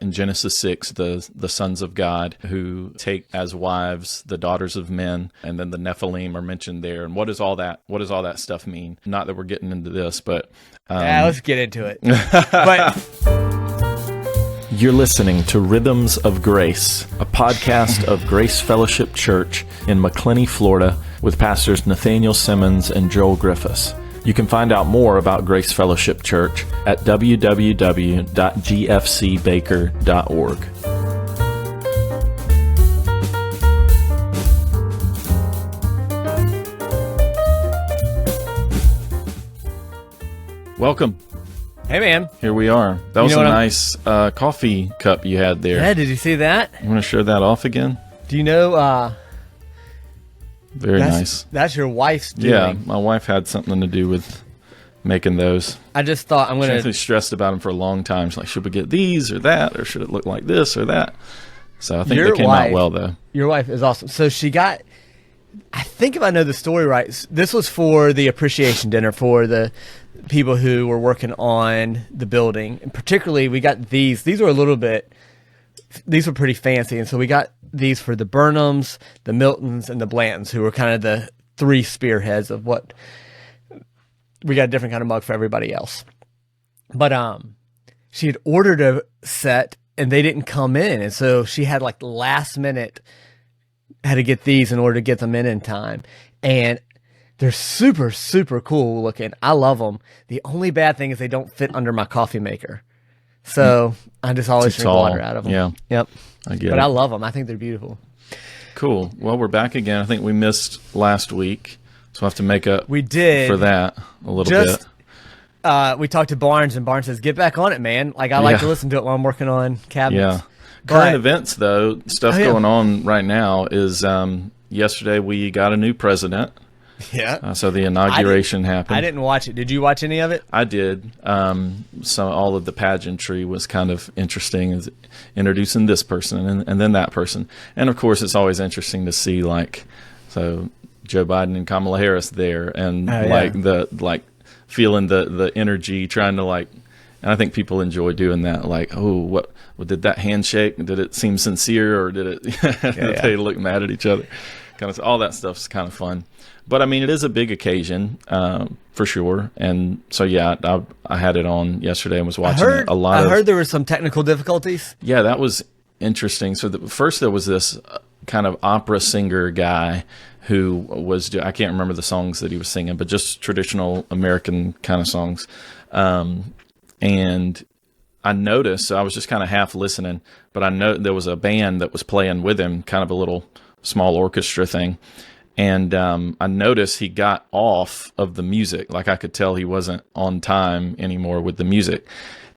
in Genesis 6, the sons of God who take as wives the daughters of men, and then the Nephilim are mentioned there. And what does all that stuff mean? Not that we're getting into this, but let's get into it. But you're listening to Rhythms of Grace, a podcast of Grace Fellowship Church in McClenny, Florida, with pastors Nathaniel Simmons and Joel Griffiths. You can find out more about Grace Fellowship Church at www.gfcbaker.org. Welcome. Hey, man. Here we are. That was a nice coffee cup you had there. Yeah, did you see that? You want to show that off again? Do you know... Very nice. That's your wife's doing. Yeah, my wife had something to do with making those. I just thought I'm going to... She stressed about them for a long time. She's like, should we get these or that? Or should it look like this or that? So I think they came out well, though. Your wife is awesome. So she got... I think if I know the story right, this was for the appreciation dinner for the people who were working on the building. And particularly, we got these. These were a little bit... These were pretty fancy. And so we got these for the Burnhams, the Miltons, and the Blantons, who were kind of the three spearheads of what... We got a different kind of mug for everybody else. But she had ordered a set, and they didn't come in. And so she had, like, last minute, had to get these in order to get them in time. And they're super, super cool looking. I love them. The only bad thing is they don't fit under my coffee maker. So I just always drink water out of them. Yeah. Yep. I get it. But I love them. I think they're beautiful. Cool. Well, we're back again. I think we missed last week, so we'll have to make up for that a little bit. We talked to Barnes, and Barnes says, get back on it, man. Like, I like to listen to it while I'm working on cabinets. Yeah. Current events, though, stuff going on right now is yesterday we got a new president. Yeah. So the inauguration happened. I didn't watch it. Did you watch any of it? I did. So all of the pageantry was kind of interesting, is introducing this person and then that person. And of course, it's always interesting to see so Joe Biden and Kamala Harris there, and feeling the energy, trying to and I think people enjoy doing that. Like, oh, what did that handshake? Did it seem sincere, or did it? Did they look mad at each other? Kind of all that stuff's kind of fun. But I mean, it is a big occasion for sure, and so I had it on yesterday and was watching it. I heard there were some technical difficulties. Yeah, that was interesting. So first there was this kind of opera singer guy who was, I can't remember the songs that he was singing, but just traditional American kind of songs. And I noticed, so I was just kind of half listening, but I know there was a band that was playing with him, kind of a little small orchestra thing. And I noticed he got off of the music. Like, I could tell he wasn't on time anymore with the music.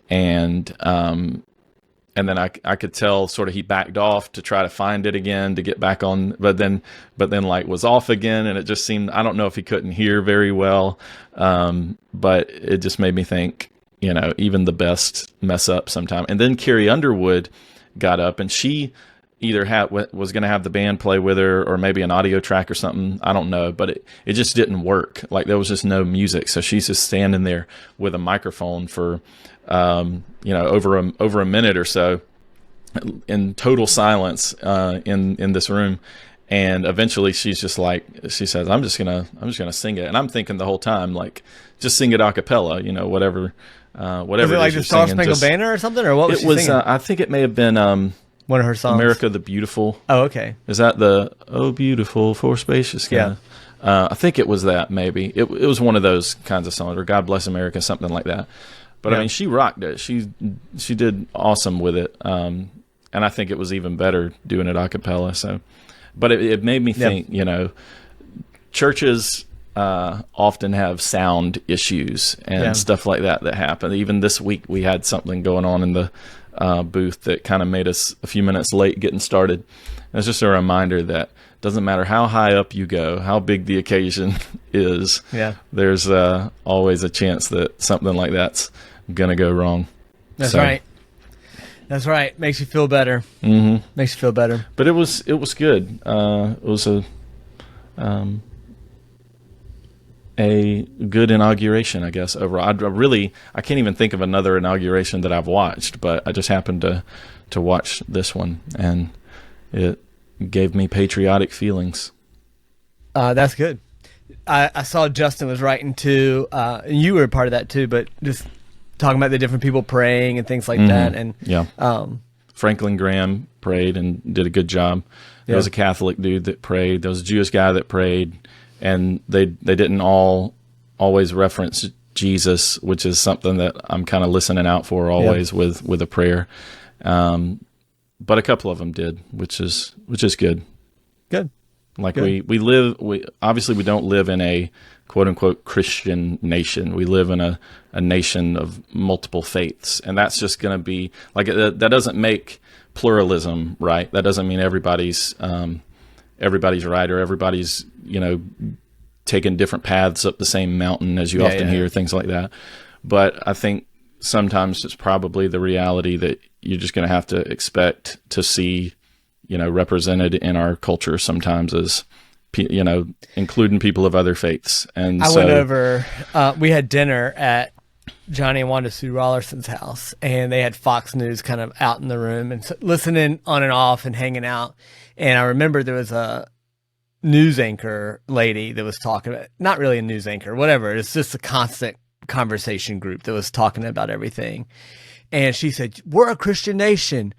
And then I could tell sort of he backed off to try to find it again to get back on, but then was off again. And it just seemed, I don't know if he couldn't hear very well, but it just made me think, even the best mess up sometime. And then Carrie Underwood got up, and she either was going to have the band play with her, or maybe an audio track or something. I don't know, but it just didn't work. Like, there was just no music. So she's just standing there with a microphone for, over a minute or so in total silence, in this room. And eventually she says, I'm just going to sing it. And I'm thinking the whole time, like, just sing it a cappella, whatever. Was it like the Star Spangled Banner or something? Or what was she singing? I think it may have been, one of her songs, America the Beautiful. Oh, okay. Is that the "Oh Beautiful for Spacious"? Yeah. I think it was that. Maybe it was one of those kinds of songs, or "God Bless America," something like that. But I mean, she rocked it. She did awesome with it, and I think it was even better doing it a cappella. So, but it made me think. Churches often have sound issues and stuff like that happen. Even this week, we had something going on in the booth that kind of made us a few minutes late getting started. And it's just a reminder that doesn't matter how high up you go, how big the occasion is, there's always a chance that something like that's gonna go wrong. That's right. That's right. Makes you feel better. Mm-hmm. Makes you feel better. But it was good. It was a a good inauguration, I guess. Overall, I can't even think of another inauguration that I've watched, but I just happened to watch this one, and it gave me patriotic feelings. That's good. I saw Justin was writing too, and you were a part of that too, but just talking about the different people praying and things like that. And Franklin Graham prayed and did a good job. There was a Catholic dude that prayed. There was a Jewish guy that prayed, and they didn't all always reference Jesus, which is something that I'm kind of listening out for always with a prayer. But a couple of them did, which is good. Good. Like we obviously we don't live in a quote unquote Christian nation. We live in a nation of multiple faiths, and that's just going to be like that doesn't make pluralism right. That doesn't mean everybody's right, or everybody's taking different paths up the same mountain, as you often hear, things like that. But I think sometimes it's probably the reality that you're just going to have to expect to see represented in our culture sometimes as, including people of other faiths. And I went over, we had dinner at Johnny and Wanda Sue Rollerson's house, and they had Fox News kind of out in the room and listening on and off and hanging out. And I remember there was a news anchor lady that was talking about, not really a news anchor, whatever. It's just a constant conversation group that was talking about everything. And she said, "We're a Christian nation."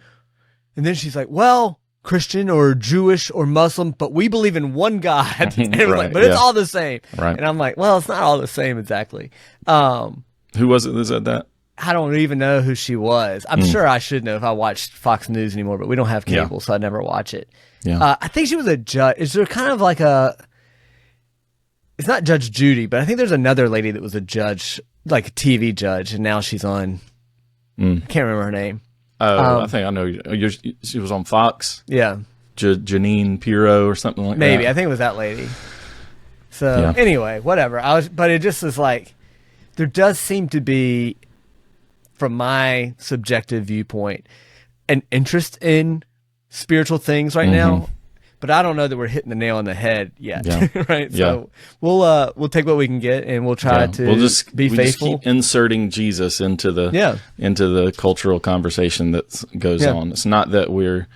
And then she's like, "Well, Christian or Jewish or Muslim, but we believe in one God." And it was like, but it's all the same. Right. And I'm like, well, it's not all the same exactly. Who was it that said that? I don't even know who she was. I'm sure I should know if I watched Fox News anymore, but we don't have cable, so I never watch it. Yeah. I think she was a judge. Is there kind of like it's not Judge Judy, but I think there's another lady that was a judge, like a TV judge, and now she's on, I can't remember her name. Oh, I think I know. She was on Fox. Yeah. Janine Pirro or something like that. Maybe. I think it was that lady. So anyway, whatever. But it just is like, there does seem to be, from my subjective viewpoint, an interest in spiritual things right now. But I don't know that we're hitting the nail on the head yet. Yeah. Right. So we'll take what we can get, and we'll try to be faithful. Just keep inserting Jesus into the cultural conversation that goes on. It's not that we're,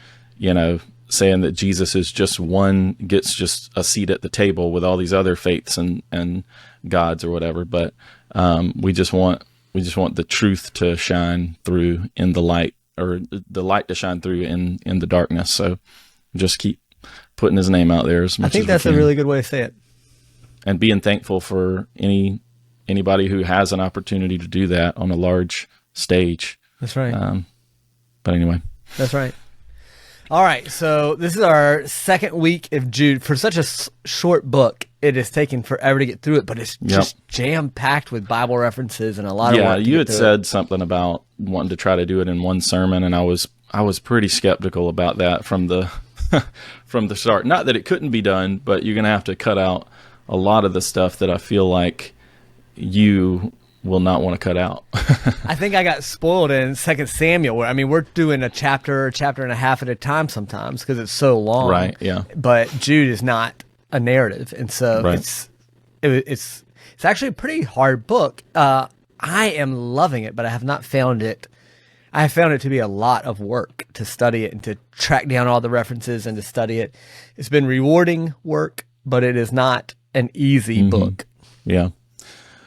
saying that Jesus is gets just a seat at the table with all these other faiths and gods or whatever. But we just want the truth to shine through in the light, or the light to shine through in the darkness. So just keep putting his name out there as much as we can. I think that's a really good way to say it. And being thankful for anybody who has an opportunity to do that on a large stage. That's right. But anyway. That's right. All right. So this is our second week of Jude. For such a short book, it has taken forever to get through it, but it's just jam-packed with Bible references and a lot of work. Yeah, you had said something about wanting to try to do it in one sermon, and I was pretty skeptical about that from the from the start. Not that it couldn't be done, but you're going to have to cut out a lot of the stuff that I feel like you will not want to cut out. I think I got spoiled in 2 Samuel, where, we're doing a chapter and a half at a time sometimes because it's so long. Right, yeah. But Jude is not a narrative, and so it's actually a pretty hard book. I am loving it, but I have not found it. I have found it to be a lot of work to study it and to track down all the references and to study it. It's been rewarding work, but it is not an easy book. Yeah.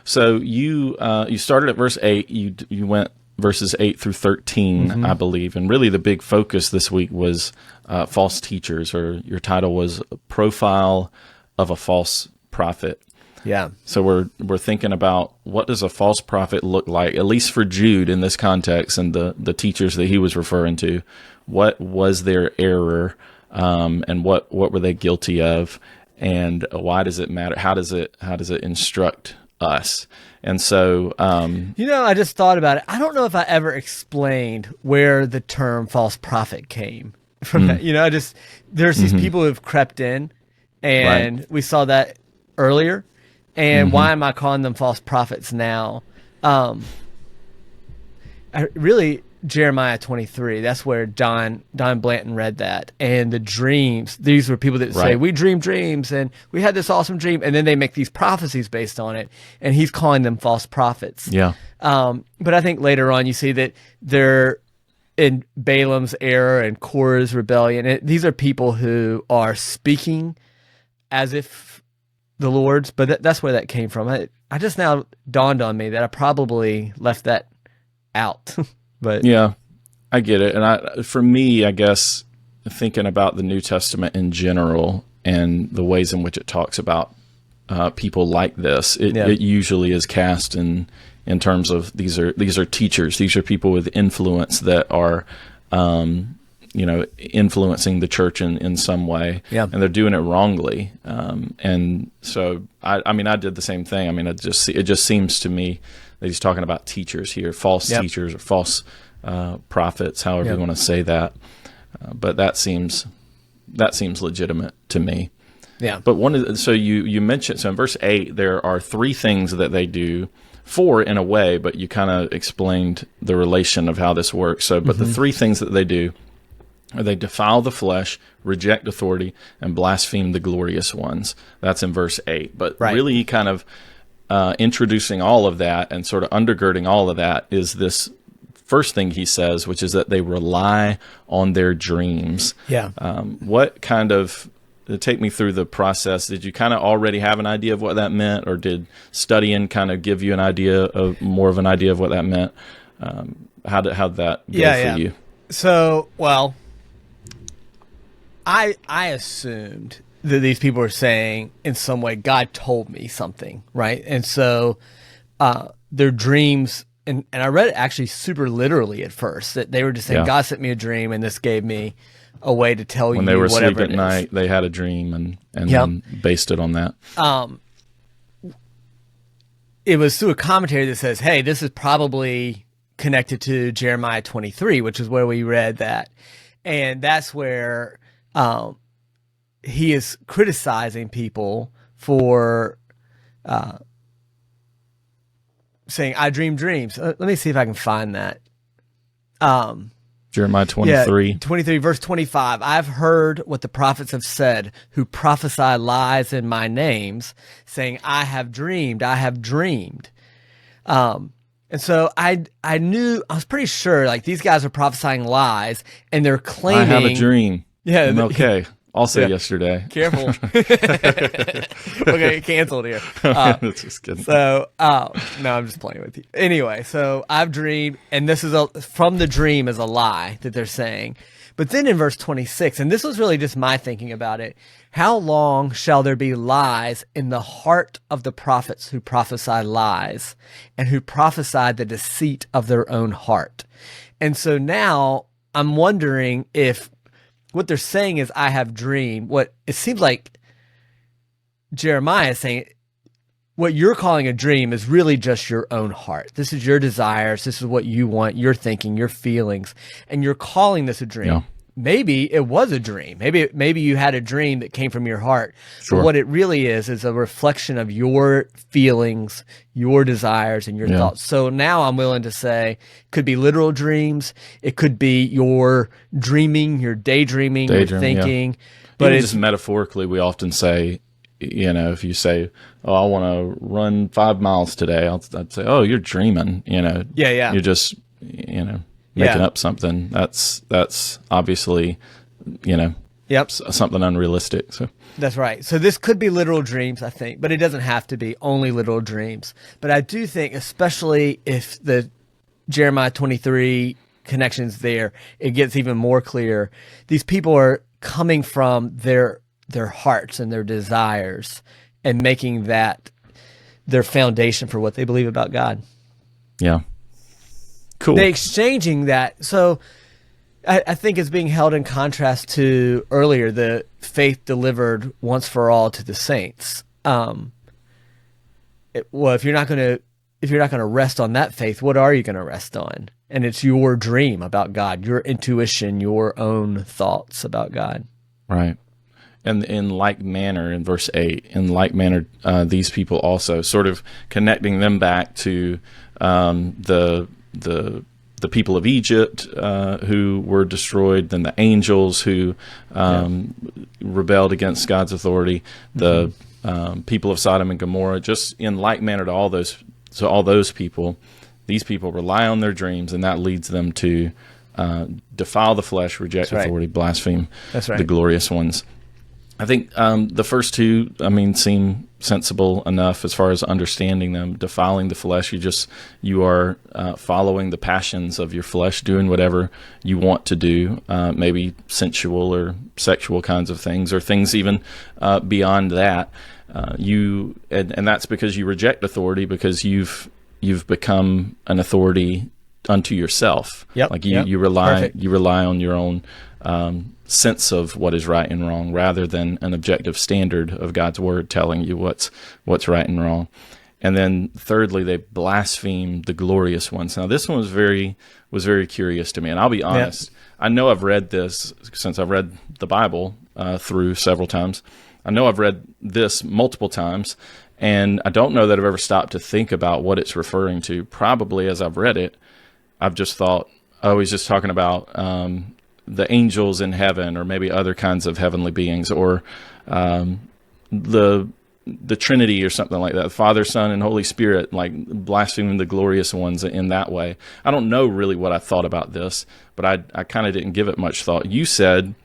So you started at verse 8. You went verses 8 through 13, I believe, and really the big focus this week was false teachers, or your title was Profile of a False Prophet. Yeah. So we're thinking about, what does a false prophet look like, at least for Jude in this context, and the teachers that he was referring to. What was their error, and what were they guilty of, and why does it matter? How does it instruct us? And so I just thought about it. I don't know if I ever explained where the term false prophet came from. That. There's these people who've crept in, and we saw that earlier. And why am I calling them false prophets now? Jeremiah 23. That's where Don Blanton read that. And the dreams, these were people that say, we dream dreams and we had this awesome dream. And then they make these prophecies based on it. And he's calling them false prophets. Yeah. But I think later on you see that they're in Balaam's error and Korah's rebellion. These are people who are speaking as if the Lord's, but that's where that came from. I just now dawned on me that I probably left that out. But yeah, I get it. And for me, I guess thinking about the New Testament in general and the ways in which it talks about people like this, it usually is cast in terms of these are teachers. These are people with influence that are, influencing the church in some way, and they're doing it wrongly. And so, I did the same thing. I mean, it just seems to me that he's talking about teachers here, false teachers or false prophets, however you want to say that. But that seems legitimate to me. Yeah. But so you mentioned, so in verse 8, there are 3 things that they do, 4 in a way, but you kind of explained the relation of how this works. So, but the 3 things that they do are they defile the flesh, reject authority, and blaspheme the glorious ones. That's in verse 8. But really kind of introducing all of that and sort of undergirding all of that is this first thing he says, which is that they rely on their dreams. Yeah. What kind of, take me through the process. Did you kind of already have an idea of what that meant, or did studying kind of give you more of an idea of what that meant? How'd that go for you? So, well, I assumed that these people are saying in some way, God told me something, right? And so their dreams, and I read it actually super literally at first, that they were just saying, God sent me a dream and this gave me a way to tell when you they were whatever asleep at night, they had a dream and then based it on that. It was through a commentary that says, hey, this is probably connected to Jeremiah 23, which is where we read that. And that's where he is criticizing people for saying, I dream dreams. Let me see if I can find that. Jeremiah 23. 23, verse 25. I've heard what the prophets have said, who prophesy lies in my names, saying, I have dreamed, I have dreamed. And so I was pretty sure, like, these guys are prophesying lies, and they're claiming, I have a dream. Yeah. Okay. Also yesterday. Careful. Okay, canceled here. Just kidding. So, no, I'm just playing with you. Anyway, so I've dreamed, and this is from the dream is a lie that they're saying. But then in verse 26, and this was really just my thinking about it, how long shall there be lies in the heart of the prophets who prophesy lies and who prophesy the deceit of their own heart? And so now I'm wondering if what they're saying is, I have dreamed. What it seems like Jeremiah is saying, what you're calling a dream is really just your own heart. This is your desires. This is what you want, your thinking, your feelings, and you're calling this a dream. Yeah. Maybe it was a dream. Maybe you had a dream that came from your heart. Sure. But what it really is a reflection of your feelings, your desires, and your thoughts. So now I'm willing to say it could be literal dreams. It could be your dreaming, your daydreaming, your thinking. Yeah. But it's just metaphorically, we often say, if you say, oh, I want to run 5 miles today, I'd say, oh, you're dreaming, Yeah. You're just, making up something. That's obviously, something unrealistic. So that's right. So this could be literal dreams, I think, but it doesn't have to be only literal dreams. But I do think, especially if the Jeremiah 23 connection's there, it gets even more clear. These people are coming from their hearts and their desires and making that their foundation for what they believe about God. Yeah. Cool. They exchanging that. So I think it's being held in contrast to earlier, the faith delivered once for all to the saints. If you're not going to rest on that faith, what are you going to rest on? And it's your dream about God, your intuition, your own thoughts about God. Right. And in like manner, in verse 8, these people also, sort of connecting them back to the the people of Egypt who were destroyed, then the angels who rebelled against God's authority, the people of Sodom and Gomorrah, just in like manner to all those people. These people rely on their dreams, and that leads them to defile the flesh, reject authority, blaspheme the glorious ones. I think the first two, seem sensible enough as far as understanding them. Defiling the flesh, you are following the passions of your flesh, doing whatever you want to do, maybe sensual or sexual kinds of things, or things even beyond that. And that's because you reject authority, because you've become an authority unto yourself. You rely on your own sense of what is right and wrong, rather than an objective standard of God's word telling you what's right and wrong. And then thirdly, they blaspheme the glorious ones. Now this one was very curious to me, and I'll be honest. I know I've read this since I've read the Bible through several times. I know I've read this multiple times, and I don't know that I've ever stopped to think about what it's referring to. Probably as I've read it, I've just thought, oh, he's just talking about the angels in heaven, or maybe other kinds of heavenly beings, or the Trinity or something like that, Father, Son, and Holy Spirit, like blaspheming the glorious ones in that way. I don't know really what I thought about this, but I kind of didn't give it much thought. You said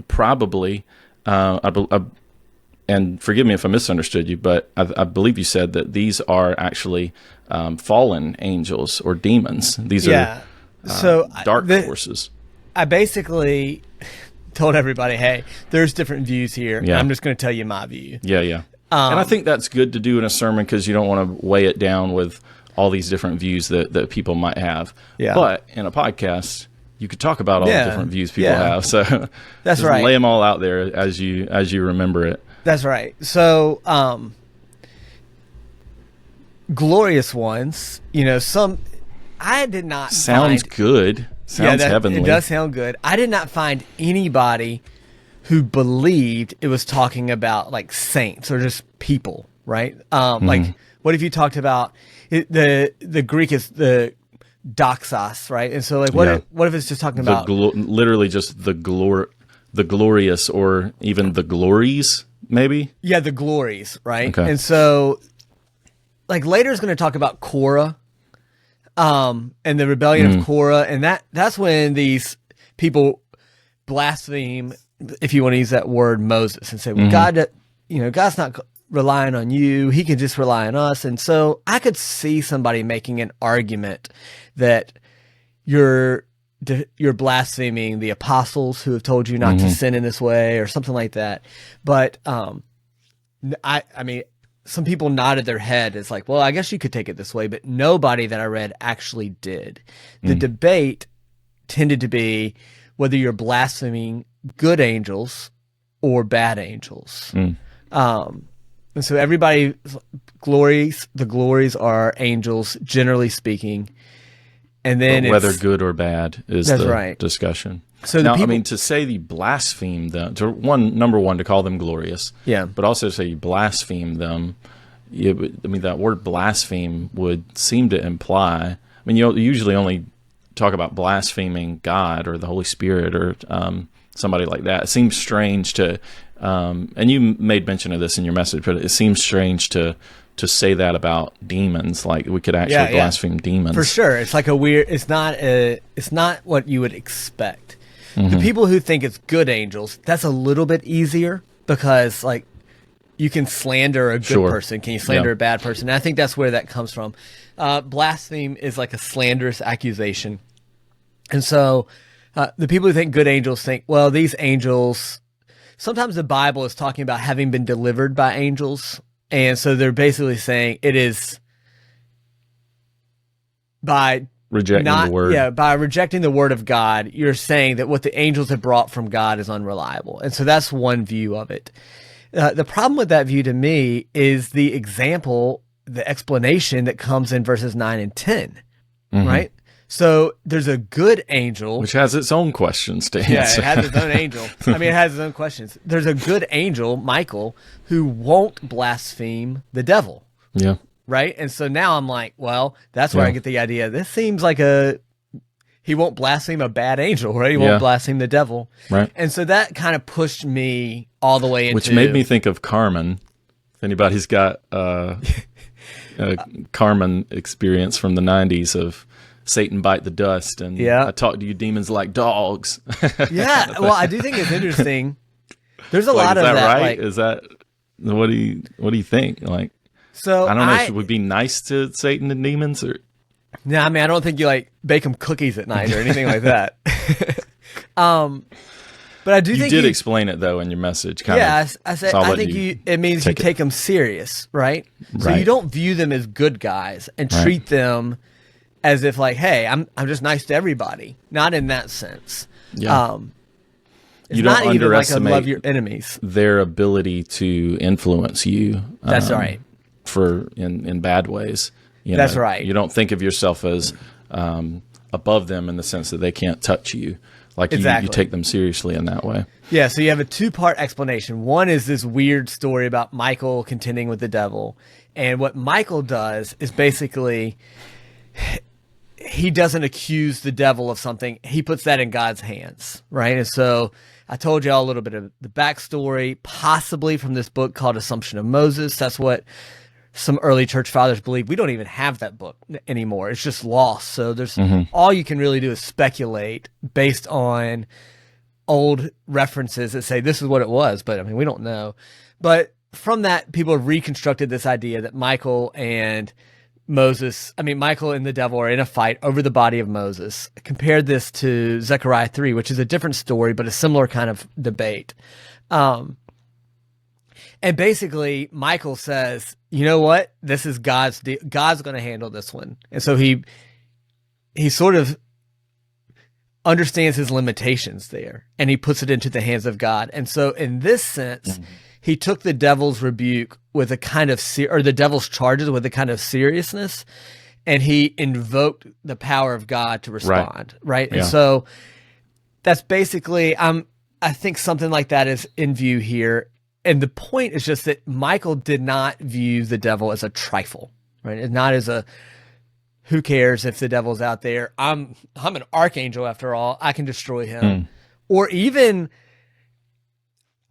probably, and forgive me if I misunderstood you, but I believe you said that these are actually fallen angels or demons. These are dark forces. I basically told everybody, hey, there's different views here. Yeah. I'm just going to tell you my view. Yeah. And I think that's good to do in a sermon, because you don't want to weigh it down with all these different views that people might have. Yeah. But in a podcast, you could talk about all the different views people have. So that's just right. Lay them all out there as you remember it. That's right. So glorious ones, I did not Sounds good. Sounds heavenly. It does sound good. I did not find anybody who believed it was talking about like saints or just people, right? Like, what if you talked about the Greek is the doxos, right? And so, like, what if it's just talking about literally just the glorious, or even the glories, maybe? Yeah, the glories, right? Okay. And so, like, later is going to talk about Korah. And the rebellion of Korah, and that's when these people blaspheme, if you want to use that word, Moses, and say, well, God's not relying on you. He can just rely on us. And so I could see somebody making an argument that you're blaspheming the apostles who have told you not to sin in this way, or something like that. But I mean, some people nodded their head. It's like, well, I guess you could take it this way, but nobody that I read actually did. The debate tended to be whether you're blaspheming good angels or bad angels. And so the glories are angels, generally speaking. And then whether good or bad is the discussion. So now, to say you blaspheme them, number one, to call them glorious, but also to say you blaspheme them, that word blaspheme would seem to imply, you usually only talk about blaspheming God or the Holy Spirit or somebody like that. It seems strange to, and you made mention of this in your message, but it seems strange to say that about demons. Like, we could actually blaspheme demons. For sure. It's like it's not what you would expect. The people who think it's good angels, that's a little bit easier, because like you can slander a good person. Can you slander a bad person? And I think that's where that comes from. Blaspheme is like a slanderous accusation. And so the people who think good angels think, well, these angels, sometimes the Bible is talking about having been delivered by angels. And so they're basically saying it is by rejecting the word. Yeah, by rejecting the word of God, you're saying that what the angels have brought from God is unreliable. And so that's one view of it. The problem with that view to me is the example, the explanation that comes in verses 9 and 10, right? So there's a good angel. Which has its own questions to answer. Yeah, it has its own angel. It has its own questions. There's a good angel, Michael, who won't blaspheme the devil. Yeah. Right? And so now I'm like, well, that's where I get the idea. This seems like a he won't blaspheme a bad angel, right? He Yeah. won't blaspheme the devil. Right. And so that kind of pushed me all the way into... Which made me think of Carmen. If anybody's got a Carmen experience from the 90s of Satan bite the dust, and I talk to you demons like dogs. Yeah, well, I do think it's interesting. There's a lot of that. that. Right? Like, is that what do you think? Like, so I don't know. Should we be nice to Satan and demons, or? No, I mean, I don't think you like bake them cookies at night or anything like that. But I do think you did explain it though in your message. I said I think it means you take them serious, right? So you don't view them as good guys and treat them as if like, hey, I'm just nice to everybody. Not in that sense. Yeah. It's you don't not even like underestimate love your enemies. Their ability to influence you. That's right. In bad ways. That's right. You don't think of yourself as above them in the sense that they can't touch you. Like you take them seriously in that way. Yeah, so you have a two-part explanation. One is this weird story about Michael contending with the devil. And what Michael does is basically he doesn't accuse the devil of something. He puts that in God's hands, right? And so I told you all a little bit of the backstory, possibly from this book called Assumption of Moses. That's what some early church fathers believe. We don't even have that book anymore. It's just lost. So there's all you can really do is speculate based on old references that say this is what it was. But I mean, we don't know. But from that, people have reconstructed this idea that Michael and the devil are in a fight over the body of Moses. Compared this to Zechariah 3, which is a different story, but a similar kind of debate. And basically, Michael says, you know what? This is God's deal. God's going to handle this one. And so he sort of understands his limitations there, and he puts it into the hands of God. And so in this sense, he took the devil's rebuke with a kind of, or the devil's charges with a kind of seriousness, and he invoked the power of God to respond, right? Yeah. And so that's basically, I think something like that is in view here. And the point is just that Michael did not view the devil as a trifle, right? It's not as a, who cares if the devil's out there? I'm an archangel after all. I can destroy him. Or even,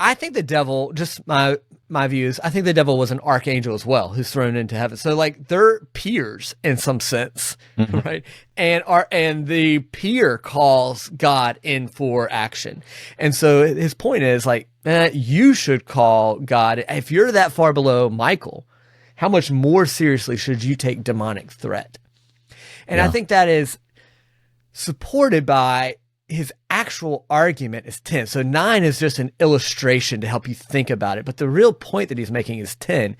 I think the devil, just my views, I think the devil was an archangel as well, who's thrown into heaven. So like they're peers in some sense, right? And the peer calls God in for action. And so his point is like, you should call God. If you're that far below Michael, how much more seriously should you take demonic threat? And I think that is supported by his actual argument is 10. So 9 is just an illustration to help you think about it. But the real point that he's making is 10.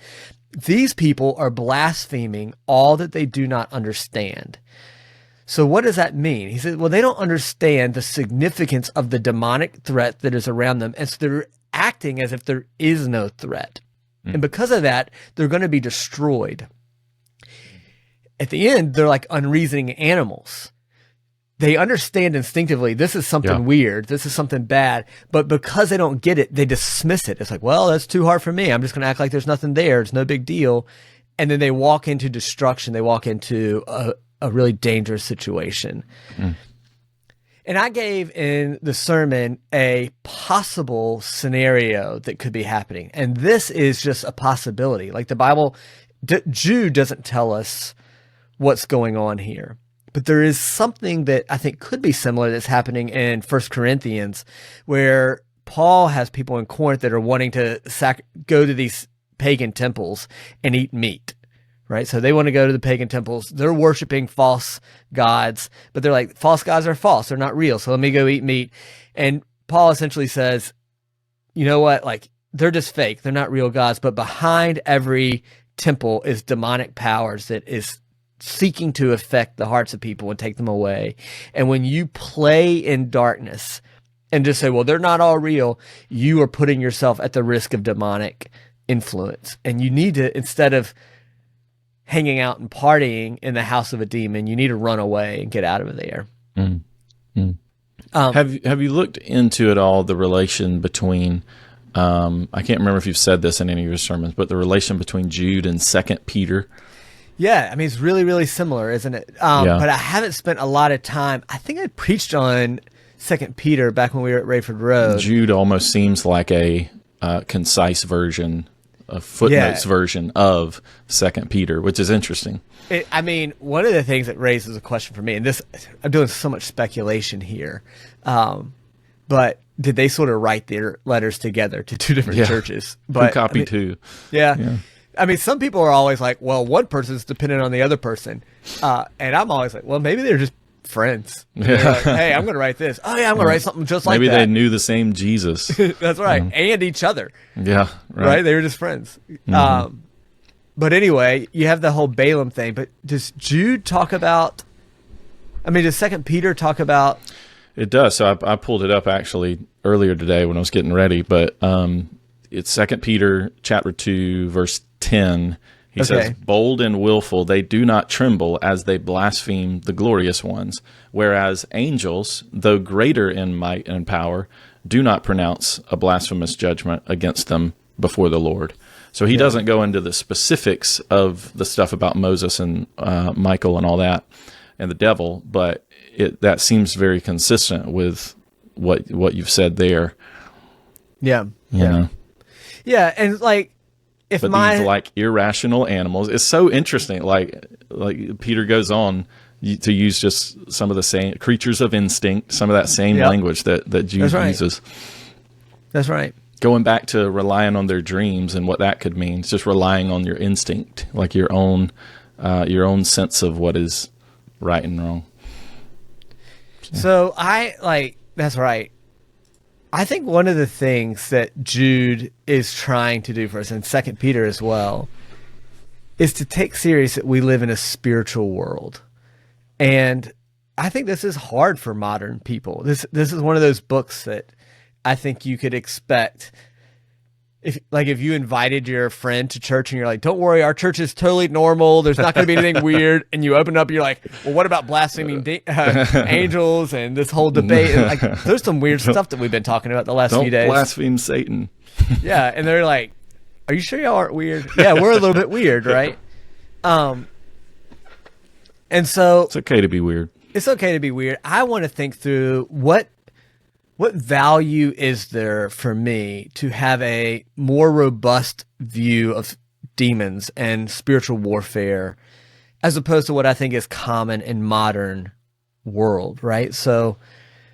These people are blaspheming all that they do not understand. So what does that mean? He says, well, they don't understand the significance of the demonic threat that is around them. And so they're acting as if there is no threat. And because of that, they're going to be destroyed. At the end, they're like unreasoning animals. They understand instinctively, this is something weird, this is something bad, but because they don't get it, they dismiss it. It's like, well, that's too hard for me. I'm just going to act like there's nothing there. It's no big deal. And then they walk into destruction. They walk into a really dangerous situation. And I gave in the sermon a possible scenario that could be happening. And this is just a possibility. Like the Bible, Jude doesn't tell us what's going on here. But there is something that I think could be similar that's happening in 1 Corinthians, where Paul has people in Corinth that are wanting to go to these pagan temples and eat meat, right? So they want to go to the pagan temples. They're worshiping false gods, but they're like, false gods are false. They're not real. So let me go eat meat. And Paul essentially says, you know what? Like, they're just fake. They're not real gods. But behind every temple is demonic powers that is seeking to affect the hearts of people and take them away. And when you play in darkness and just say, well, they're not all real, you are putting yourself at the risk of demonic influence. And you need to, instead of hanging out and partying in the house of a demon, you need to run away and get out of there. Have you looked into at all the relation between, I can't remember if you've said this in any of your sermons, but the relation between Jude and 2 Peter? Yeah, I mean, it's really, really similar, isn't it? But I haven't spent a lot of time. I think I preached on Second Peter back when we were at Rayford Road. Jude almost seems like a concise version, a footnotes version of Second Peter, which is interesting. I mean, one of the things that raises a question for me, and this, I'm doing so much speculation here, but did they sort of write their letters together to two different churches? But who copied who? Yeah. I mean, some people are always like, well, one person's dependent on the other person. And I'm always like, well, maybe they're just friends. They're like, hey, I'm going to write this. Oh, yeah, I'm going to write something just like that. Maybe they knew the same Jesus. That's right. And each other. Yeah. Right? They were just friends. But anyway, you have the whole Balaam thing. But does Jude talk about, I mean, does Second Peter talk about? It does. So I pulled it up actually earlier today when I was getting ready. But it's Second Peter chapter 2, verse 10. He says, bold and willful, they do not tremble as they blaspheme the glorious ones, whereas angels, though greater in might and power, do not pronounce a blasphemous judgment against them before the Lord. So he doesn't go into the specifics of the stuff about Moses and Michael and all that and the devil, but that seems very consistent with what you've said there. Yeah. You know? Yeah, and like, these like irrational animals, it's so interesting. Like Peter goes on to use just some of the same creatures of instinct, some of that same language that Jude uses. That's right. Going back to relying on their dreams and what that could mean. It's just relying on your instinct, like your own sense of what is right and wrong. So that's right. I think one of the things that Jude is trying to do for us, and Second Peter as well, is to take serious that we live in a spiritual world. And I think this is hard for modern people. This is one of those books that I think you could expect. If you invited your friend to church and you're like, don't worry, our church is totally normal, there's not going to be anything weird, and you open up, you're like, well, what about blaspheming angels and this whole debate? And like, there's some weird stuff that we've been talking about the last few days. Don't blaspheme Satan. Yeah, and they're like, are you sure y'all aren't weird? Yeah, we're a little bit weird, right? And so it's okay to be weird. It's okay to be weird. I want to think through what value is there for me to have a more robust view of demons and spiritual warfare as opposed to what I think is common in modern world, right? So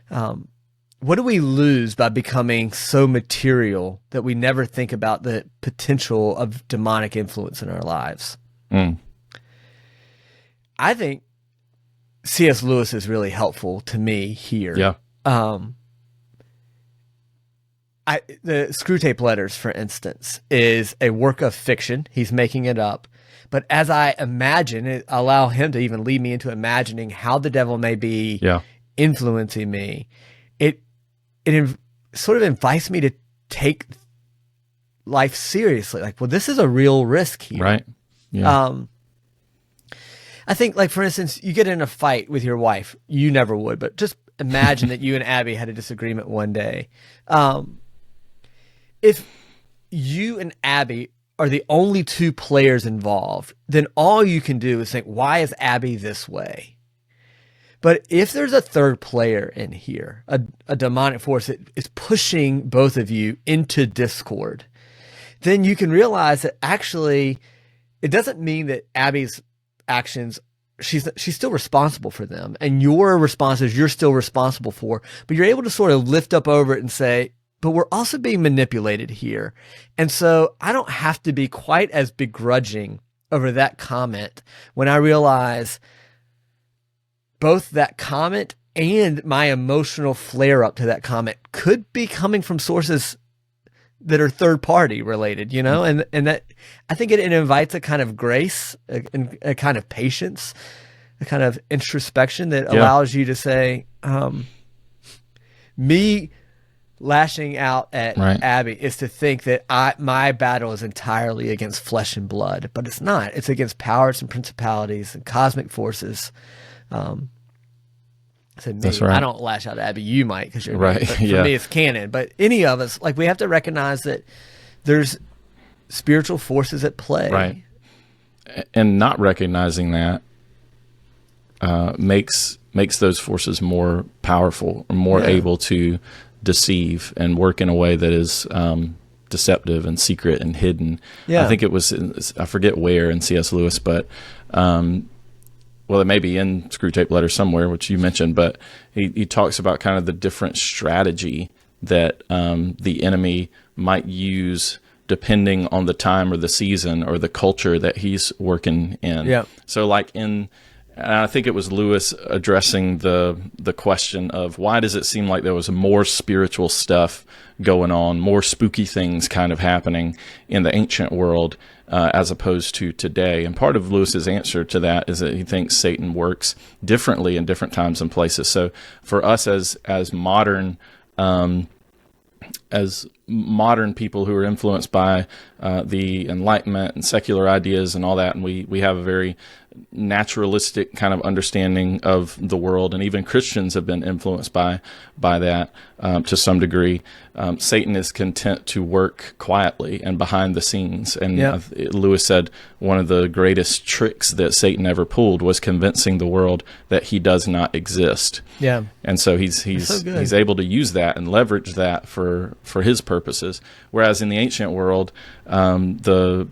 what do we lose by becoming so material that we never think about the potential of demonic influence in our lives? I think C.S. Lewis is really helpful to me here. Yeah. The Screwtape Letters, for instance, is a work of fiction. He's making it up. But as I imagine it, allow him to even lead me into imagining how the devil may be influencing me. It sort of invites me to take life seriously. Like, well, this is a real risk here. Right. Yeah. I think, like, for instance, you get in a fight with your wife. You never would, but just imagine that you and Abby had a disagreement one day. If you and Abby are the only two players involved, then all you can do is think, why is Abby this way? But if there's a third player in here, a demonic force that is pushing both of you into discord, then you can realize that actually it doesn't mean that Abby's actions, she's still responsible for them, and your responses you're still responsible for, but you're able to sort of lift up over it and say, but we're also being manipulated here. And so I don't have to be quite as begrudging over that comment when I realize both that comment and my emotional flare up to that comment could be coming from sources that are third party related, you know, and that I think it invites a kind of grace, a kind of patience, a kind of introspection that allows you to say, me lashing out at Abby is to think that my battle is entirely against flesh and blood, but it's not. It's against powers and principalities and cosmic forces. That's right. I don't lash out at Abby. You might, because you're right. For me, it's canon. But any of us, like, we have to recognize that there's spiritual forces at play. Right. And not recognizing that makes those forces more powerful, or more able to deceive and work in a way that is deceptive and secret and hidden. I think it was, I forget where in C.S. Lewis, but well, it may be in Screwtape Letters somewhere, which you mentioned, but he talks about kind of the different strategy that the enemy might use depending on the time or the season or the culture that he's working in. Yeah. So like and I think it was Lewis addressing the question of why does it seem like there was more spiritual stuff going on, more spooky things kind of happening in the ancient world as opposed to today. And part of Lewis's answer to that is that he thinks Satan works differently in different times and places. So for us as modern people who are influenced by the Enlightenment and secular ideas and all that, and we have a very naturalistic kind of understanding of the world, and even Christians have been influenced by that to some degree. Satan is content to work quietly and behind the scenes. And Lewis said one of the greatest tricks that Satan ever pulled was convincing the world that he does not exist. Yeah. And so he's able to use that and leverage that for his purposes. Whereas in the ancient world, the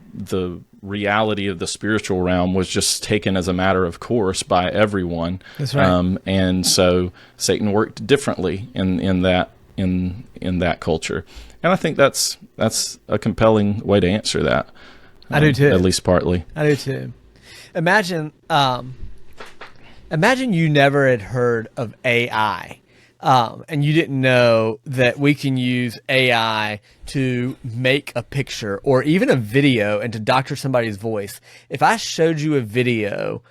reality of the spiritual realm was just taken as a matter of course by everyone. That's right. And so Satan worked differently in that culture. And I think that's a compelling way to answer that. I do too. At least partly. I do too. Imagine you never had heard of AI. And you didn't know that we can use AI to make a picture or even a video and to doctor somebody's voice. If I showed you a video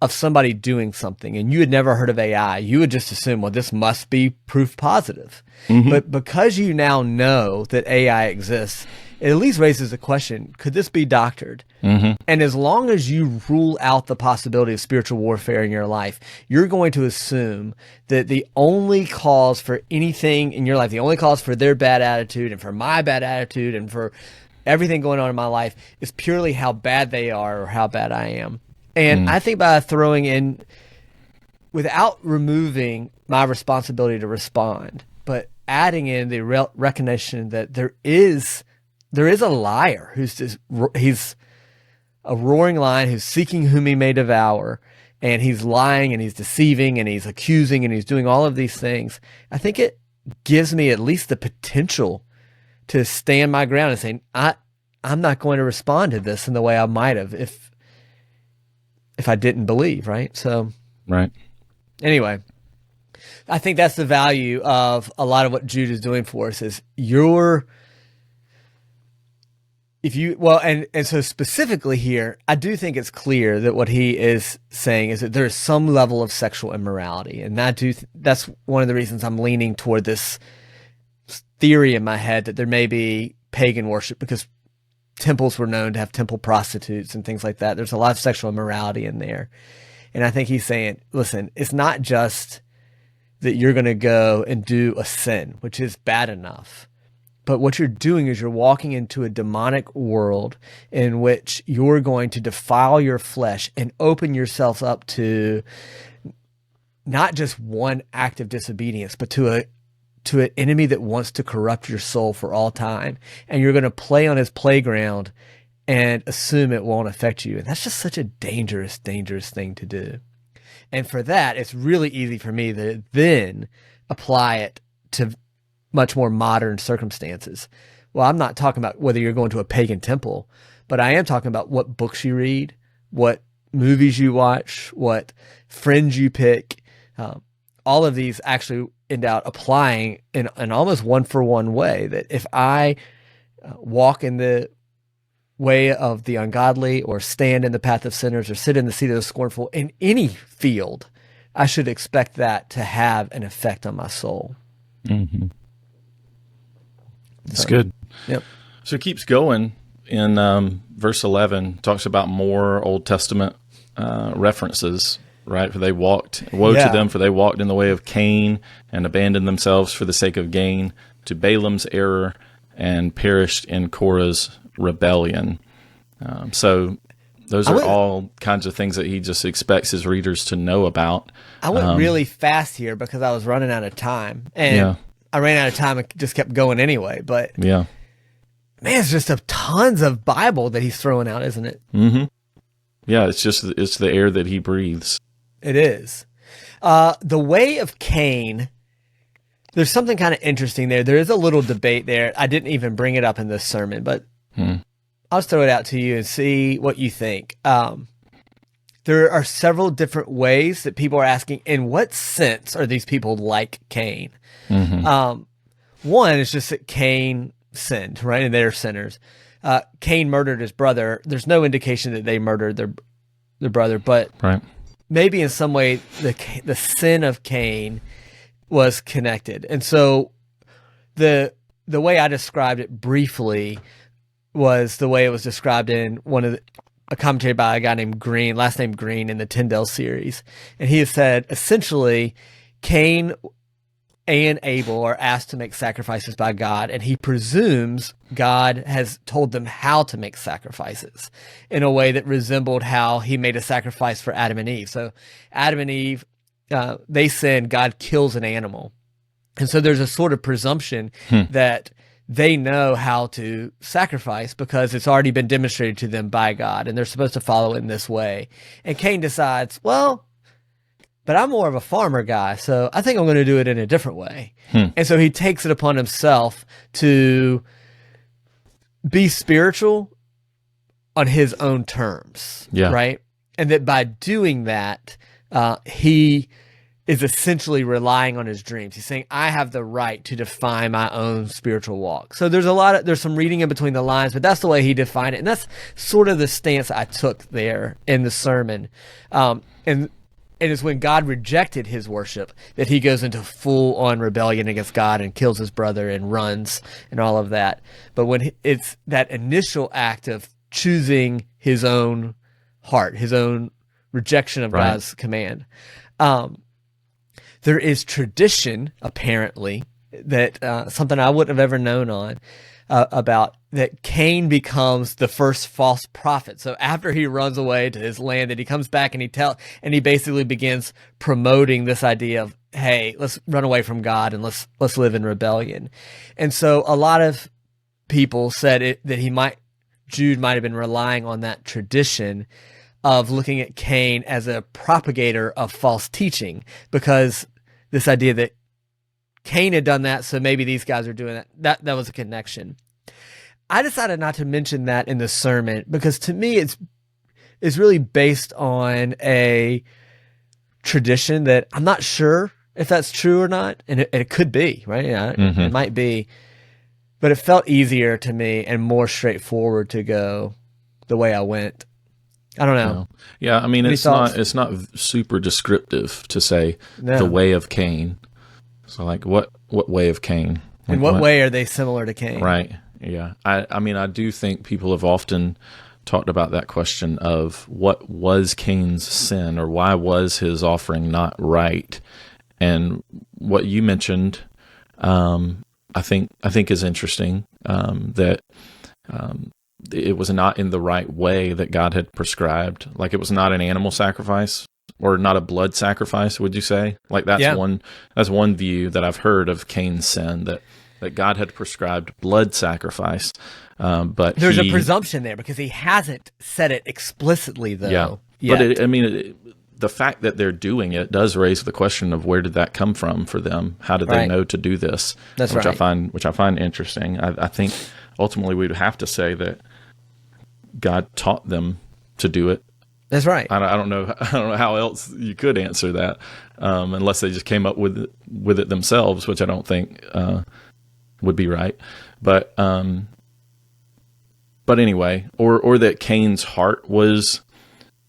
of somebody doing something and you had never heard of AI, you would just assume, well, this must be proof positive. Mm-hmm. But because you now know that AI exists, it at least raises the question, could this be doctored? Mm-hmm. And as long as you rule out the possibility of spiritual warfare in your life, you're going to assume that the only cause for anything in your life, the only cause for their bad attitude and for my bad attitude and for everything going on in my life is purely how bad they are or how bad I am. And I think by throwing in, without removing my responsibility to respond, but adding in the recognition that there is a liar he's a roaring lion who's seeking whom he may devour, and he's lying and he's deceiving and he's accusing and he's doing all of these things. I think it gives me at least the potential to stand my ground and say, I'm not going to respond to this in the way I might have if I didn't believe, right? So, right. Anyway, I think that's the value of a lot of what Jude is doing for us is and so specifically here, I do think it's clear that what he is saying is that there is some level of sexual immorality. And that's one of the reasons I'm leaning toward this theory in my head that there may be pagan worship, because temples were known to have temple prostitutes and things like that. There's a lot of sexual immorality in there. And I think he's saying, listen, it's not just that you're going to go and do a sin, which is bad enough. But what you're doing is you're walking into a demonic world in which you're going to defile your flesh and open yourself up to not just one act of disobedience, but to an enemy that wants to corrupt your soul for all time. And you're going to play on his playground and assume it won't affect you. And that's just such a dangerous, dangerous thing to do. And for that, it's really easy for me to then apply it to much more modern circumstances. Well, I'm not talking about whether you're going to a pagan temple, but I am talking about what books you read, what movies you watch, what friends you pick. All of these actually end out applying in an almost one-for-one way, that if I walk in the way of the ungodly or stand in the path of sinners or sit in the seat of the scornful in any field, I should expect that to have an effect on my soul. Mm-hmm. That's good. Yep. So it keeps going in verse 11, talks about more Old Testament references, right? For they walked, woe to them, for they walked in the way of Cain and abandoned themselves for the sake of gain to Balaam's error and perished in Korah's rebellion. So Those are all kinds of things that he just expects his readers to know about. I went really fast here because I was running out of time, and I ran out of time and just kept going anyway. But man, it's just tons of Bible that he's throwing out, isn't it? Mm-hmm. Yeah, it's the air that he breathes. It is. The way of Cain. There's something kind of interesting there. There is a little debate there. I didn't even bring it up in this sermon, but I'll just throw it out to you and see what you think. There are several different ways that people are asking, in what sense are these people like Cain? Mm-hmm. One is just that Cain sinned, right? And they're sinners. Cain murdered his brother. There's no indication that they murdered their brother, but maybe in some way the sin of Cain was connected. And so the way I described it briefly was the way it was described in a commentary by a guy named Green, last name Green, in the Tyndale series. And he has said, essentially, Cain and Abel are asked to make sacrifices by God, and he presumes God has told them how to make sacrifices in a way that resembled how he made a sacrifice for Adam and Eve. So Adam and Eve, they sin, God kills an animal. And so there's a sort of presumption that they know how to sacrifice because it's already been demonstrated to them by God, and they're supposed to follow it in this way. And Cain decides, well, but I'm more of a farmer guy, so I think I'm going to do it in a different way. And so he takes it upon himself to be spiritual on his own terms, right? And that by doing that, he is essentially relying on his dreams. He's saying, I have the right to define my own spiritual walk. So there's some reading in between the lines, but that's the way he defined it. And that's sort of the stance I took there in the sermon. And it's when God rejected his worship that he goes into full-on rebellion against God and kills his brother and runs and all of that. But when it's that initial act of choosing his own heart, his own rejection of God's command, there is tradition, apparently, that something I wouldn't have ever known about, that Cain becomes the first false prophet. So after he runs away to his land, that he comes back and he basically begins promoting this idea of, hey, let's run away from God and let's live in rebellion. And so a lot of people said that Jude might have been relying on that tradition of looking at Cain as a propagator of false teaching, because this idea that Cain had done that, so maybe these guys are doing that. That was a connection. I decided not to mention that in the sermon because to me it's really based on a tradition that I'm not sure if that's true or not, and it could be, right? Yeah, it might be, but it felt easier to me and more straightforward to go the way I went. I don't know. Yeah, I mean, it's not super descriptive to say the way of Cain. So, like, what way of Cain? In what way are they similar to Cain? Right. Yeah. I mean, I do think people have often talked about that question of what was Cain's sin, or why was his offering not right? And what you mentioned, I think is interesting. That it was not in the right way that God had prescribed. Like, it was not an animal sacrifice or not a blood sacrifice, would you say? Like, that's one view that I've heard of Cain's sin, that God had prescribed blood sacrifice. But there's a presumption there because he hasn't said it explicitly, though. Yeah. But the fact that they're doing it does raise the question of where did that come from for them? How did they know to do this? That's which I find interesting. I think ultimately we'd have to say that God taught them to do it. That's right. I don't know how else you could answer that, unless they just came up with it themselves, which I don't think would be right. But anyway, or that Cain's heart was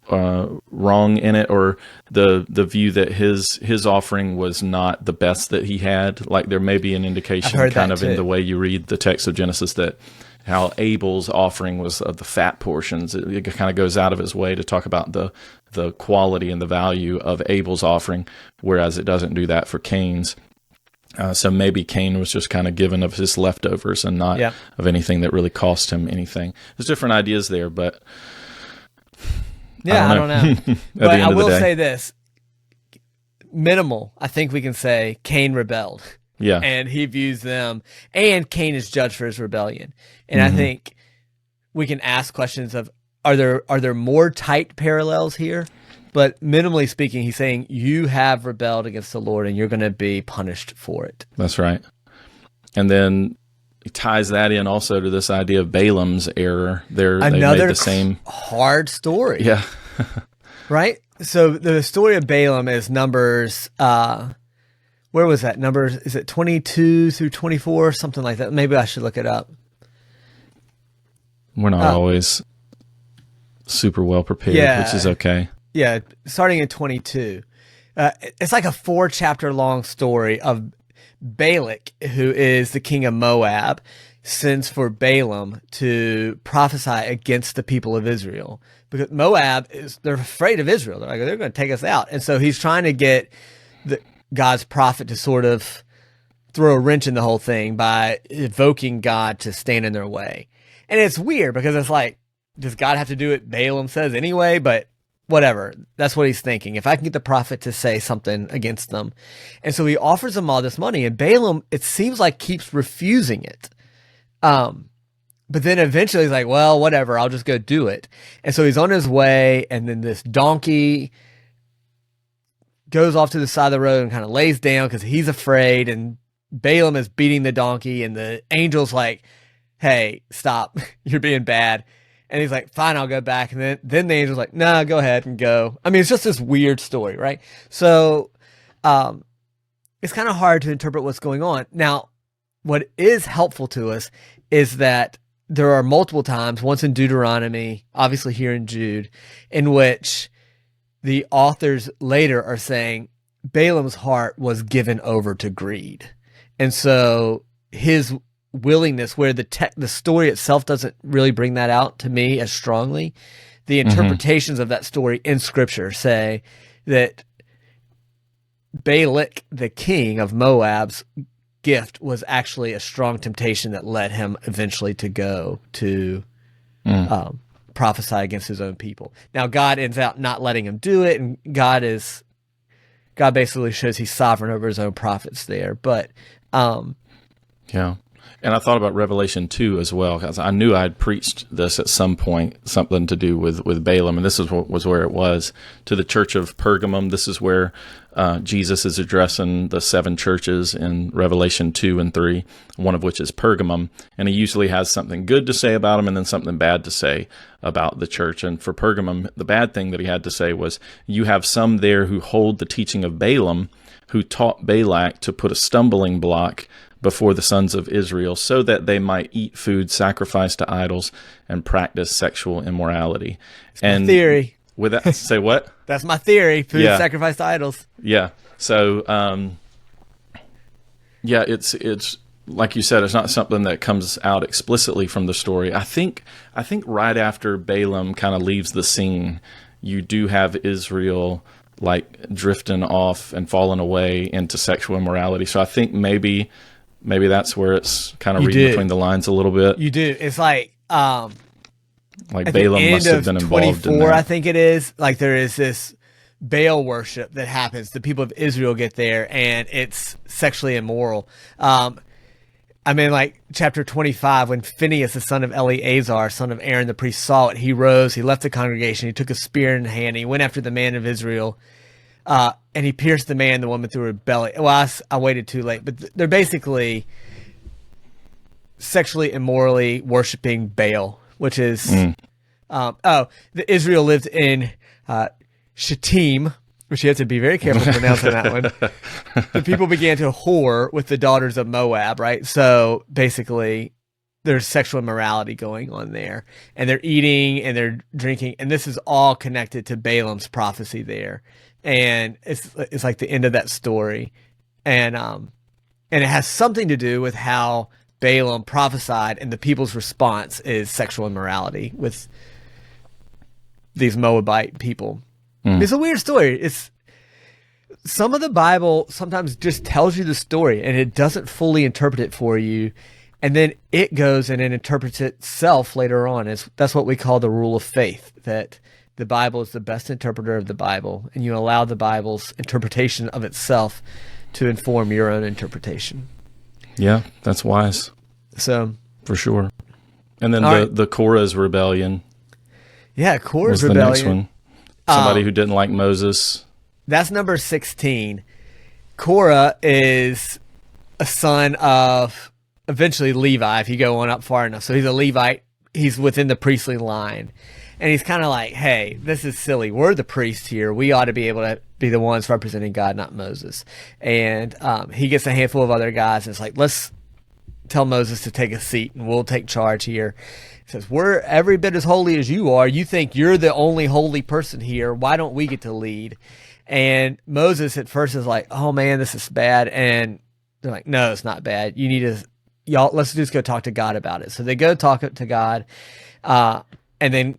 wrong in it, or the view that his offering was not the best that he had. Like, there may be an indication kind of in the way you read the text of Genesis that how Abel's offering was of the fat portions. It kind of goes out of his way to talk about the quality and the value of Abel's offering, whereas it doesn't do that for Cain's. So maybe Cain was just kind of given of his leftovers and not of anything that really cost him anything. There's different ideas there, but Yeah, I don't know. But the end I of the will day. say this. Minimal, I think we can say Cain rebelled. Yeah. And he views them, and Cain is judged for his rebellion. And I Mhm. think we can ask questions of, are there more tight parallels here? But minimally speaking, he's saying you have rebelled against the Lord and you're going to be punished for it. That's right. And then he ties that in also to this idea of Balaam's error. They made Another the same. hard story. Yeah. Right? So the story of Balaam is Numbers, where was that? Numbers, is it 22 through 24, something like that? Maybe I should look it up. We're not always super well prepared, Yeah. which is okay. Yeah, starting in 22. It's like a 4-chapter long story of Balak, who is the king of Moab, sends for Balaam to prophesy against the people of Israel. Because Moab, they're afraid of Israel. They're like, they're going to take us out. And so he's trying to get God's prophet to sort of throw a wrench in the whole thing by evoking God to stand in their way. And it's weird because it's like, does God have to do what Balaam says anyway? But whatever. That's what he's thinking. If I can get the prophet to say something against them. And so he offers them all this money, and Balaam, it seems like, keeps refusing it. But then eventually he's like, well, whatever, I'll just go do it. And so he's on his way, and then this donkey goes off to the side of the road and kind of lays down because he's afraid, and Balaam is beating the donkey, and the angel's like, hey, stop, you're being bad. And he's like, fine, I'll go back. And then the angel's like, nah, go ahead and go. I mean, it's just this weird story, right? So it's kind of hard to interpret what's going on. Now, what is helpful to us is that there are multiple times, once in Deuteronomy, obviously here in Jude, in which the authors later are saying Balaam's heart was given over to greed. And so his willingness, where the story itself doesn't really bring that out to me as strongly, the interpretations of that story in Scripture say that Balak, the king of Moab's gift, was actually a strong temptation that led him eventually to go to prophesy against his own people. Now, God ends up not letting him do it, and God basically shows he's sovereign over his own prophets there. But Yeah. And I thought about Revelation 2 as well, because I knew I'd preached this at some point, something to do with Balaam, and this was where it was. To the church of Pergamum, this is where Jesus is addressing the 7 churches in Revelation 2 and 3, one of which is Pergamum, and he usually has something good to say about them and then something bad to say about the church. And for Pergamum, the bad thing that he had to say was, you have some there who hold the teaching of Balaam, who taught Balak to put a stumbling block before the sons of Israel, so that they might eat food sacrificed to idols and practice sexual immorality. my theory. With that, say what? That's my theory. Food Yeah. sacrificed to idols. Yeah. So, yeah, it's like you said, it's not something that comes out explicitly from the story. I think right after Balaam kind of leaves the scene, you do have Israel like drifting off and falling away into sexual immorality. So I think maybe that's where it's kind of reading between the lines a little bit. You do. It's like Like at Balaam the must end have been of involved 24, in that. I think it is. Like there is this Baal worship that happens. The people of Israel get there, and it's sexually immoral. I mean, like chapter 25, when Phinehas, the son of Eleazar, son of Aaron the priest, saw it, he rose, he left the congregation, he took a spear in hand, he went after the man of Israel, and he pierced the man, the woman, through her belly. Well, I waited too late, but they're basically sexually immorally worshiping Baal, which is the Israel lived in Shittim, which you have to be very careful pronouncing that one. The people began to whore with the daughters of Moab, right? So basically, there's sexual immorality going on there, and they're eating and they're drinking, and this is all connected to Balaam's prophecy there, and it's like the end of that story, and it has something to do with how Balaam prophesied, and the people's response is sexual immorality with these Moabite people. It's a weird story. It's some of the Bible sometimes just tells you the story and it doesn't fully interpret it for you, and then it goes and it interprets itself later on. That's what we call the rule of faith. That the Bible is the best interpreter of the Bible, and you allow the Bible's interpretation of itself to inform your own interpretation. Yeah, that's wise. So for sure. And then right. the Korah's rebellion. Yeah, Korah's was rebellion. The next one. Somebody who didn't like Moses. That's number 16. Korah is a son of eventually Levi, if you go on up far enough. So he's a Levite. He's within the priestly line. And he's kind of like, hey, this is silly. We're the priests here. We ought to be able to be the ones representing God, not Moses. And he gets a handful of other guys, and it's like, let's tell Moses to take a seat, and we'll take charge here. He says, we're every bit as holy as you are. You think you're the only holy person here. Why don't we get to lead? And Moses at first is like, oh, man, this is bad. And they're like, no, it's not bad. You need to, y'all, let's just go talk to God about it. So they go talk to God, and then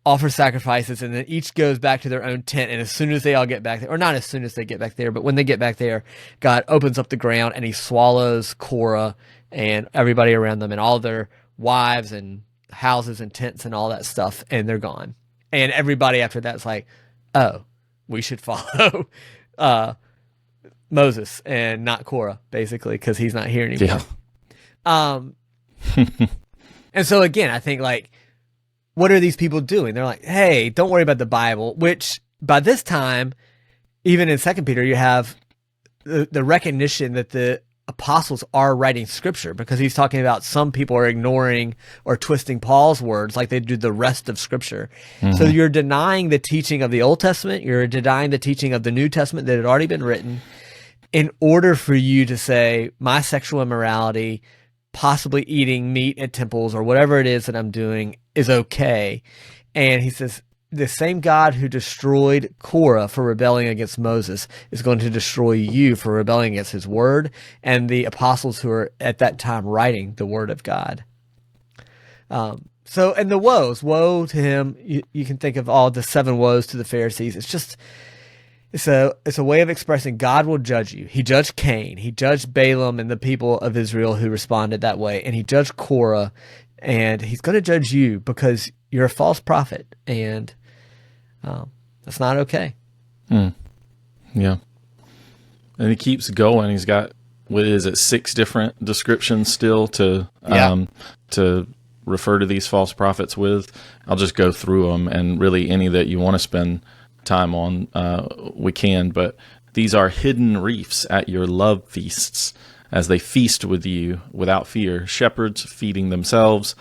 offer sacrifices, and then each goes back to their own tent. And as soon as they all get back there, or not as soon as they get back there, but when they get back there, God opens up the ground and he swallows Korah and everybody around them and all their wives and houses and tents and all that stuff, and they're gone. And everybody after that's like, oh, we should follow Moses and not Korah, basically, because he's not here anymore. Yeah. And so again, I think, like, what are these people doing? They're like, hey, don't worry about the Bible, which by this time, even in 2 Peter, you have the recognition that the apostles are writing scripture, because he's talking about some people are ignoring or twisting Paul's words like they do the rest of scripture. Mm-hmm. So you're denying the teaching of the Old Testament. You're denying the teaching of the New Testament that had already been written in order for you to say my sexual immorality, possibly eating meat at temples or whatever it is that I'm doing is okay. And he says, the same God who destroyed Korah for rebelling against Moses is going to destroy you for rebelling against his word and the apostles who are at that time writing the word of God. So, and the woes, woe to him. You can think of all the 7 woes to the Pharisees. It's a way of expressing God will judge you. He judged Cain. He judged Balaam and the people of Israel who responded that way. And he judged Korah. And he's going to judge you because you're a false prophet. And that's not okay. Yeah. And he keeps going. He's got, what is it, 6 different descriptions still to refer to these false prophets with. I'll just go through them, and really any that you want to spend time on, we can. But these are hidden reefs at your love feasts, as they feast with you without fear. Shepherds feeding themselves,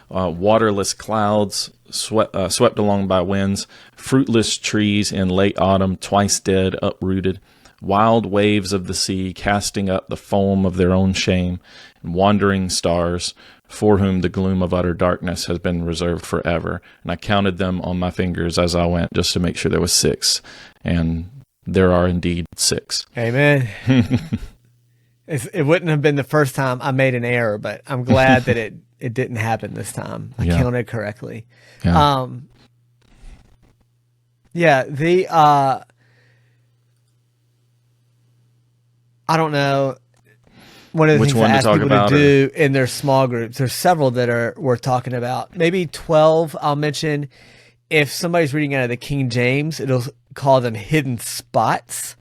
waterless clouds swept along by winds, fruitless trees in late autumn, twice dead, uprooted, wild waves of the sea casting up the foam of their own shame, and wandering stars for whom the gloom of utter darkness has been reserved forever. And I counted them on my fingers as I went, just to make sure there was 6. And there are indeed 6. Amen. It wouldn't have been the first time I made an error, but I'm glad that it didn't happen this time. I counted correctly. Yeah. I don't know. One of the things I ask people to do in their small groups, there's several that are worth talking about. Maybe 12 I'll mention. If somebody's reading out of the King James, it'll call them hidden spots.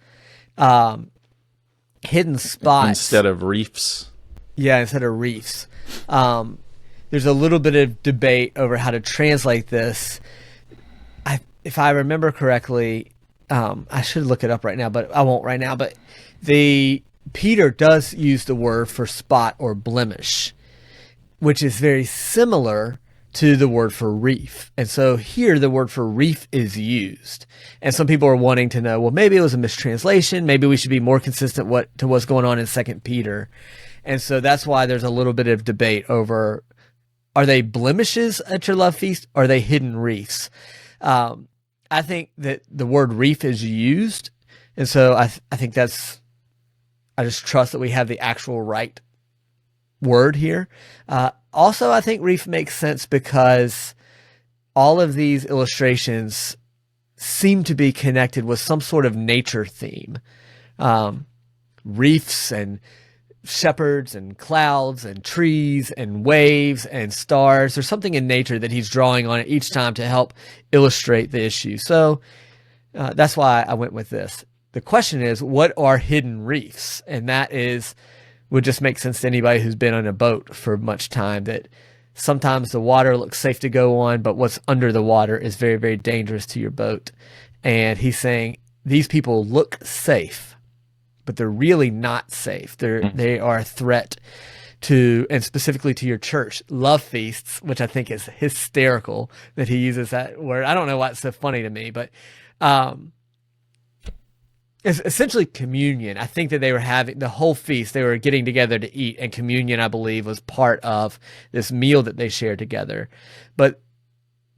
Hidden spots. Instead of reefs. Yeah, instead of reefs. There's a little bit of debate over how to translate this. If I remember correctly, I should look it up right now, but I won't right now. But Peter does use the word for spot or blemish, which is very similar to the word for reef. And so here the word for reef is used. And some people are wanting to know, well, maybe it was a mistranslation. Maybe we should be more consistent to what's going on in 2 Peter. And so that's why there's a little bit of debate over, are they blemishes at your love feast? Or are they hidden reefs? I think that the word reef is used. And so I think I just trust that we have the actual right word here. Also, I think reef makes sense because all of these illustrations seem to be connected with some sort of nature theme. Reefs and shepherds and clouds and trees and waves and stars. There's something in nature that he's drawing on each time to help illustrate the issue. So that's why I went with this. The question is, what are hidden reefs? And that would just make sense to anybody who's been on a boat for much time, that sometimes the water looks safe to go on, but what's under the water is very, very dangerous to your boat. And he's saying these people look safe, but they're really not safe. They are a threat to, and specifically to your church. Love feasts, which I think is hysterical that he uses that word. I don't know why it's so funny to me, but it's essentially communion. I think that they were having the whole feast, they were getting together to eat, and communion, I believe, was part of this meal that they shared together. But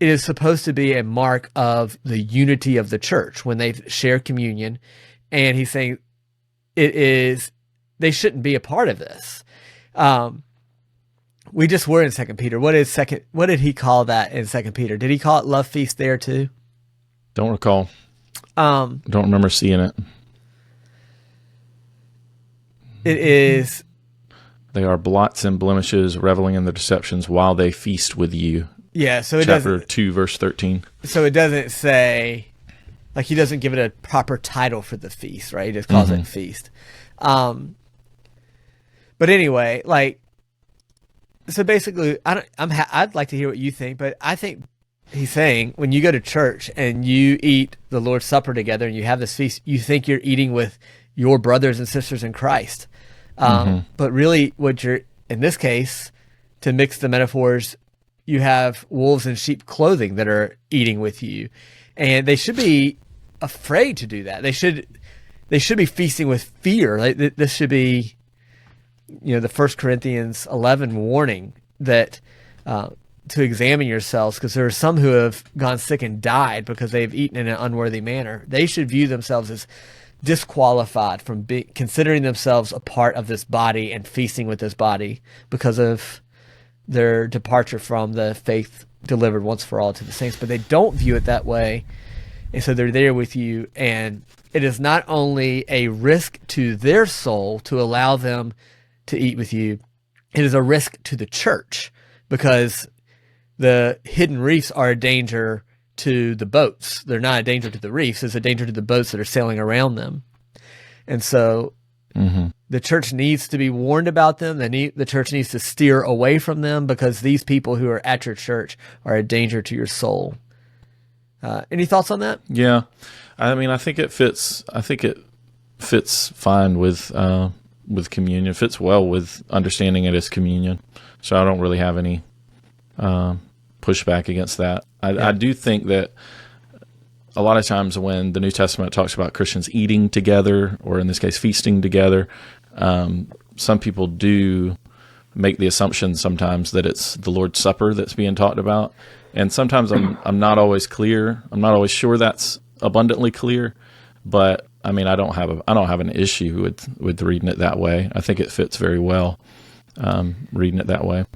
it is supposed to be a mark of the unity of the church when they share communion. And he's saying they shouldn't be a part of this. We just were in 2 Peter. What did he call that in 2 Peter? Did he call it love feast there too? Don't recall. Don't remember seeing it. It is. They are blots and blemishes, reveling in the deceptions while they feast with you. Yeah, so it Chapter 2, verse 13. So it doesn't say, like, he doesn't give it a proper title for the feast, right? He just calls it feast. But anyway, like, so basically, I'd like to hear what you think, but I think he's saying when you go to church and you eat the Lord's Supper together and you have this feast, you think you're eating with your brothers and sisters in Christ. But really, what you're, in this case, to mix the metaphors, you have wolves in sheep clothing that are eating with you, and they should be afraid to do that. They should be feasting with fear. Like, this should be, the 1 Corinthians 11 warning that to examine yourselves, because there are some who have gone sick and died because they've eaten in an unworthy manner. They should view themselves as disqualified from considering themselves a part of this body and feasting with this body because of their departure from the faith delivered once for all to the saints. But they don't view it that way, and so they're there with you, and it is not only a risk to their soul to allow them to eat with you, it is a risk to the church, because the hidden reefs are a danger to the boats. They're not a danger to the reefs. It's a danger to the boats that are sailing around them. And so the church needs to be warned about them. The church needs to steer away from them, because these people who are at your church are a danger to your soul. Any thoughts on that? Yeah. I mean, I think it fits fine with communion. It fits well with understanding it as communion. So I don't really have any pushback against that. I do think that a lot of times when the New Testament talks about Christians eating together, or in this case feasting together, some people do make the assumption sometimes that it's the Lord's Supper that's being talked about, and sometimes I'm not always clear. I'm not always sure that's abundantly clear, but I mean, I don't have an issue with reading it that way. I think it fits very well, reading it that way.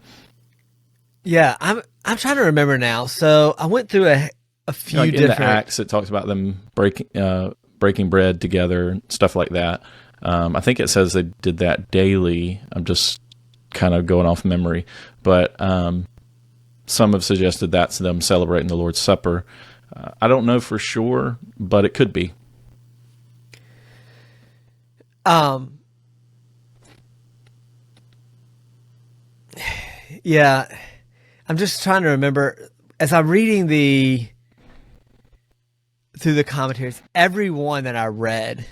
Yeah, I'm trying to remember now. So I went through a few like different. In the Acts, it talks about them breaking bread together, stuff like that. I think it says they did that daily. I'm just kind of going off memory, but some have suggested that's them celebrating the Lord's Supper. I don't know for sure, but it could be. Yeah, I'm just trying to remember as I'm reading through the commentaries. Every one that I read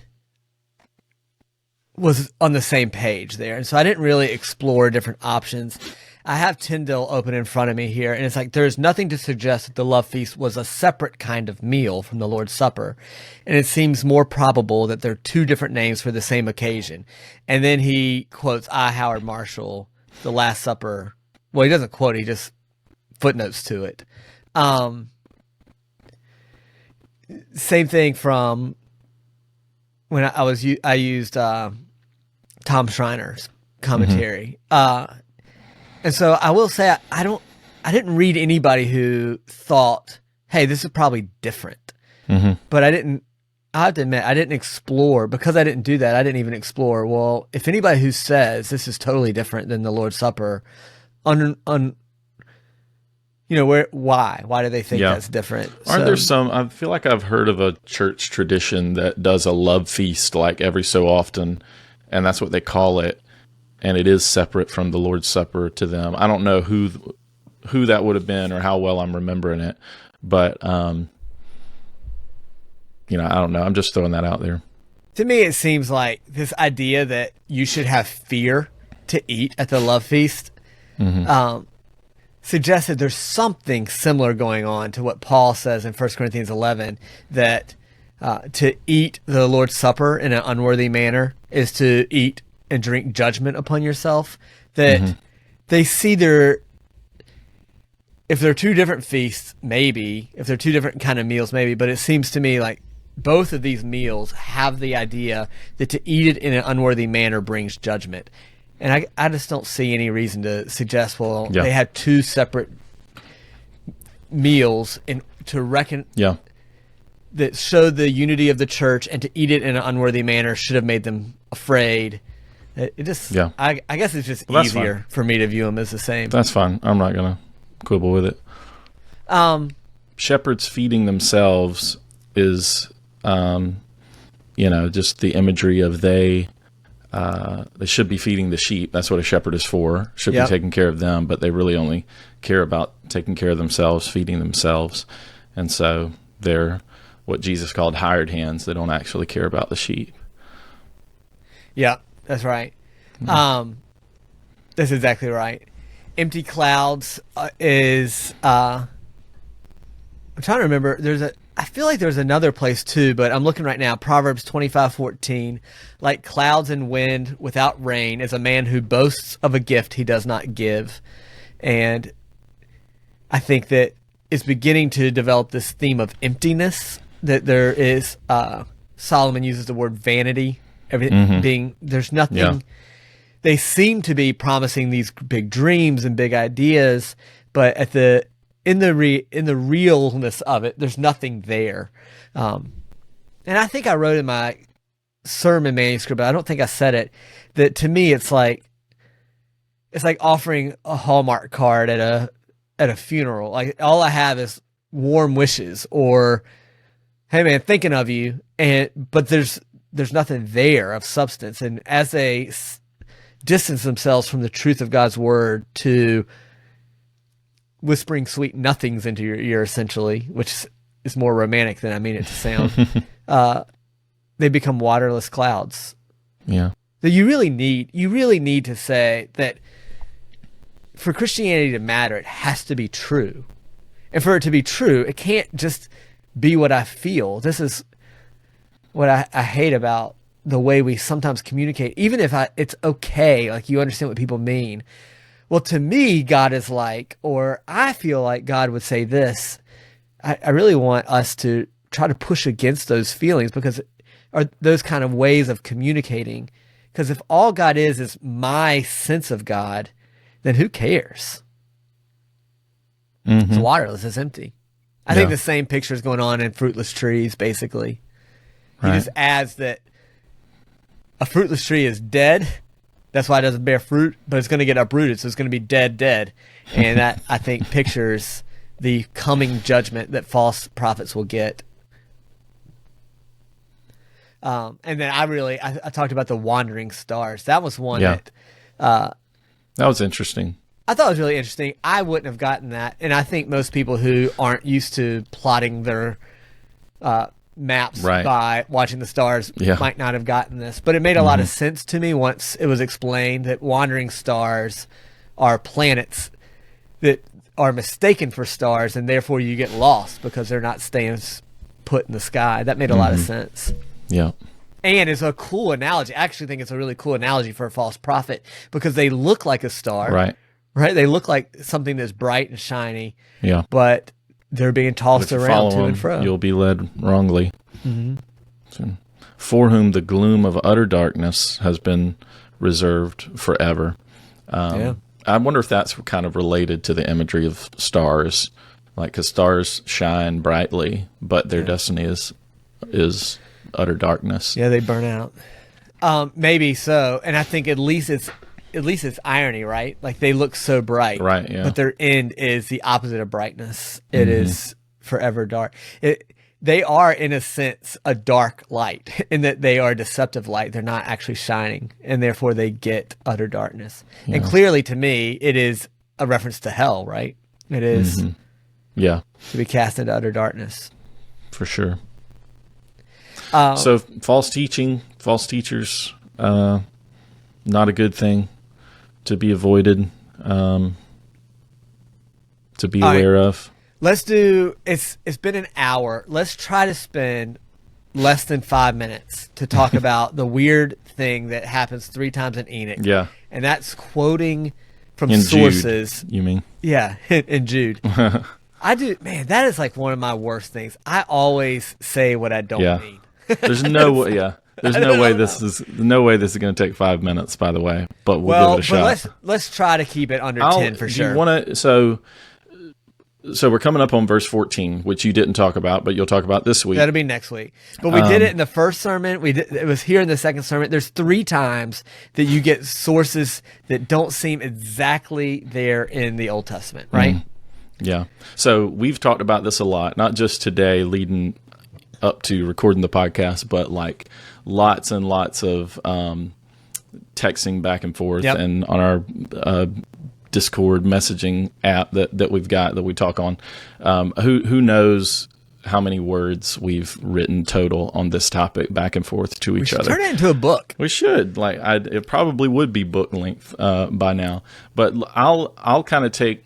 was on the same page there, and so I didn't really explore different options. I have Tyndale open in front of me here, and it's like there's nothing to suggest that the love feast was a separate kind of meal from the Lord's Supper, and it seems more probable that there are two different names for the same occasion. And then he quotes I. Howard Marshall, The Last Supper. Well, he doesn't quote; he just footnotes to it. Same thing from when I used Tom Schreiner's commentary. And so I will say I didn't read anybody who thought, hey, this is probably different. But I'm I have to admit, I didn't explore, because I didn't do that. I didn't even explore. Well, if anybody who says this is totally different than the Lord's Supper, why do they think that's different? Aren't there some? I feel like I've heard of a church tradition that does a love feast like every so often, and that's what they call it, and it is separate from the Lord's Supper to them. I don't know who that would have been or how well I'm remembering it, but I don't know. I'm just throwing that out there. To me, it seems like this idea that you should have fear to eat at the love feast suggested there's something similar going on to what Paul says in 1 Corinthians 11, that to eat the Lord's Supper in an unworthy manner is to eat and drink judgment upon yourself. That they see if they're two different feasts, maybe, if they're two different kind of meals, maybe, but it seems to me like both of these meals have the idea that to eat it in an unworthy manner brings judgment. And I just don't see any reason to suggest, they had two separate meals to reckon that showed the unity of the church, and to eat it in an unworthy manner should have made them afraid. I guess it's just easier for me to view them as the same. That's fine. I'm not going to quibble with it. Shepherds feeding themselves is, just the imagery of they should be feeding the sheep. That's what a shepherd is for. Should be taking care of them, but they really only care about taking care of themselves, feeding themselves. And so they're what Jesus called hired hands. They don't actually care about the sheep. Yeah, that's right. That's exactly right. Empty clouds is I'm trying to remember. I feel like there's another place too, but I'm looking right now. Proverbs 25:14, like clouds and wind without rain is a man who boasts of a gift he does not give. And I think that it's beginning to develop this theme of emptiness, that there is, Solomon uses the word vanity, everything being, there's nothing. Yeah. They seem to be promising these big dreams and big ideas, but in the realness of it, there's nothing there. And I think I wrote in my sermon manuscript, but I don't think I said it, that to me it's like offering a Hallmark card at a funeral. Like all I have is warm wishes, or hey man, thinking of you, but there's nothing there of substance. And as they distance themselves from the truth of God's word to whispering sweet nothings into your ear, essentially, which is more romantic than I mean it to sound, they become waterless clouds. Yeah. So you really need to say that for Christianity to matter, it has to be true. And for it to be true, it can't just be what I feel. This is what I hate about the way we sometimes communicate, even if it's okay, like you understand what people mean. Well, to me, God is like, or I feel like God would say this. I really want us to try to push against those feelings, because are those kind of ways of communicating. Because if all God is my sense of God, then who cares? It's waterless, it's empty. I think the same picture is going on in fruitless trees, basically. He just adds that a fruitless tree is dead. That's why it doesn't bear fruit, but it's going to get uprooted, so it's going to be dead. And that, I think, pictures the coming judgment that false prophets will get. And then I talked about the wandering stars. That was one that was interesting. I thought it was really interesting. I wouldn't have gotten that, and I think most people who aren't used to plotting their maps by watching the stars might not have gotten this, but it made a lot of sense to me once it was explained that wandering stars are planets that are mistaken for stars, and therefore you get lost because they're not staying put in the sky. That made a lot of sense. Yeah. And it's a cool analogy. I actually think it's a really cool analogy for a false prophet, because they look like a star. Right. They look like something that's bright and shiny. Yeah. But they're being tossed around to and fro. You'll be led wrongly. So, for whom the gloom of utter darkness has been reserved forever. I wonder if that's kind of related to the imagery of stars, like because stars shine brightly, but their destiny is utter darkness. Yeah, they burn out. Maybe so, and I think at least it's irony, right? Like they look so bright, Right, yeah. but their end is the opposite of brightness. It is forever dark. They are, in a sense, a dark light in that they are deceptive light. They're not actually shining, and therefore they get utter darkness. Yeah. And clearly, to me, it is a reference to hell, right? It is to be cast into utter darkness. For sure. So false teaching, false teachers, not a good thing to be avoided, to be aware of. Let's do, it's been an hour. Let's try to spend less than 5 minutes to talk about the weird thing that happens 3 times in Enoch. Yeah. And that's quoting from in sources. Jude, you mean? Yeah, in Jude. I do, man, that is like one of my worst things. I always say what I don't mean. There's no way, There's no way this is going to take 5 minutes, by the way, but we'll give it a shot. But let's try to keep it under 10 for sure. Do you want to, so we're coming up on verse 14, which you didn't talk about, but you'll talk about this week. That'll be next week. But we did it in the first sermon. It was here in the second sermon. There's 3 times that you get sources that don't seem exactly there in the Old Testament, right? Yeah. So we've talked about this a lot, not just today leading up to recording the podcast, but like lots and lots of texting back and forth and on our Discord messaging app that we've got that we talk on. Who knows how many words we've written total on this topic back and forth to each other. Turn it into a book. We should. It probably would be book length by now. But I'll kind of take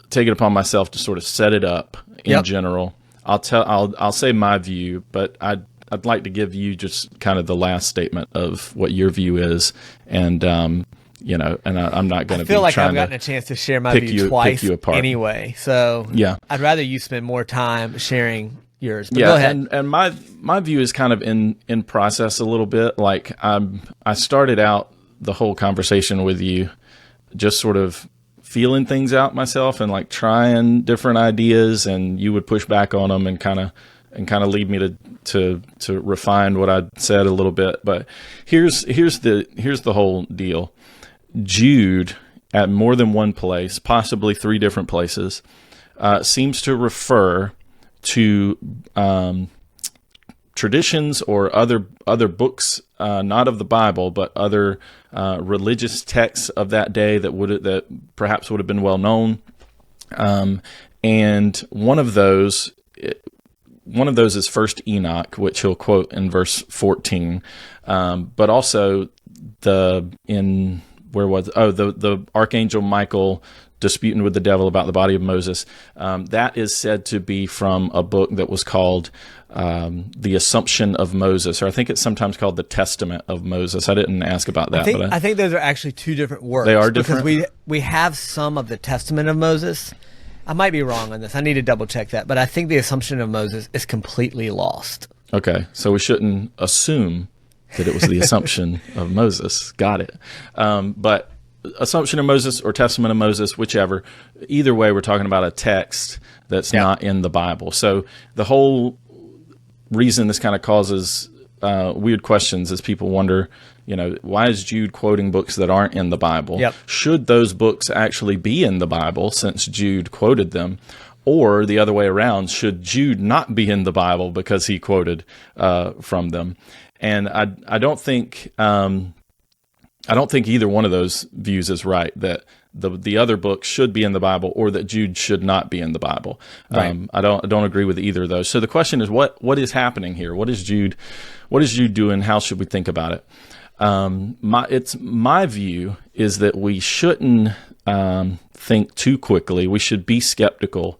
it upon myself to sort of set it up in general. I'll say my view, but I'd like to give you just kind of the last statement of what your view is, and I'm not going to. I feel like I've gotten a chance to share my view twice anyway, so I'd rather you spend more time sharing yours. But go ahead. And my view is kind of in process a little bit. Like I started out the whole conversation with you, just sort of feeling things out myself and like trying different ideas, and you would push back on them and kind of lead me to refine what I said a little bit. But here's the whole deal. Jude, at more than one place, possibly 3 different places, seems to refer to traditions or other books, not of the Bible, but other religious texts of that day that perhaps would have been well known. And one of those is First Enoch, which he'll quote in verse 14. But also the archangel Michael disputing with the devil about the body of Moses. That is said to be from a book that was called The Assumption of Moses, or I think it's sometimes called the Testament of Moses. I didn't ask about that. I think those are actually 2 different works. They are different? Because we have some of the Testament of Moses. I might be wrong on this. I need to double check that. But I think the Assumption of Moses is completely lost. Okay, so we shouldn't assume that it was the Assumption of Moses. Got it. But Assumption of Moses or Testament of Moses, whichever. Either way, we're talking about a text that's not in the Bible. So the whole reason this kind of causes weird questions is people wonder, why is Jude quoting books that aren't in the Bible? Should those books actually be in the Bible since Jude quoted them? Or the other way around, should Jude not be in the Bible because he quoted from them? And I don't think either one of those views is right, that the other books should be in the Bible or that Jude should not be in the Bible. Right. I don't agree with either of those. So the question is, what is happening here? What is Jude doing? How should we think about it? My view is that we shouldn't think too quickly. We should be skeptical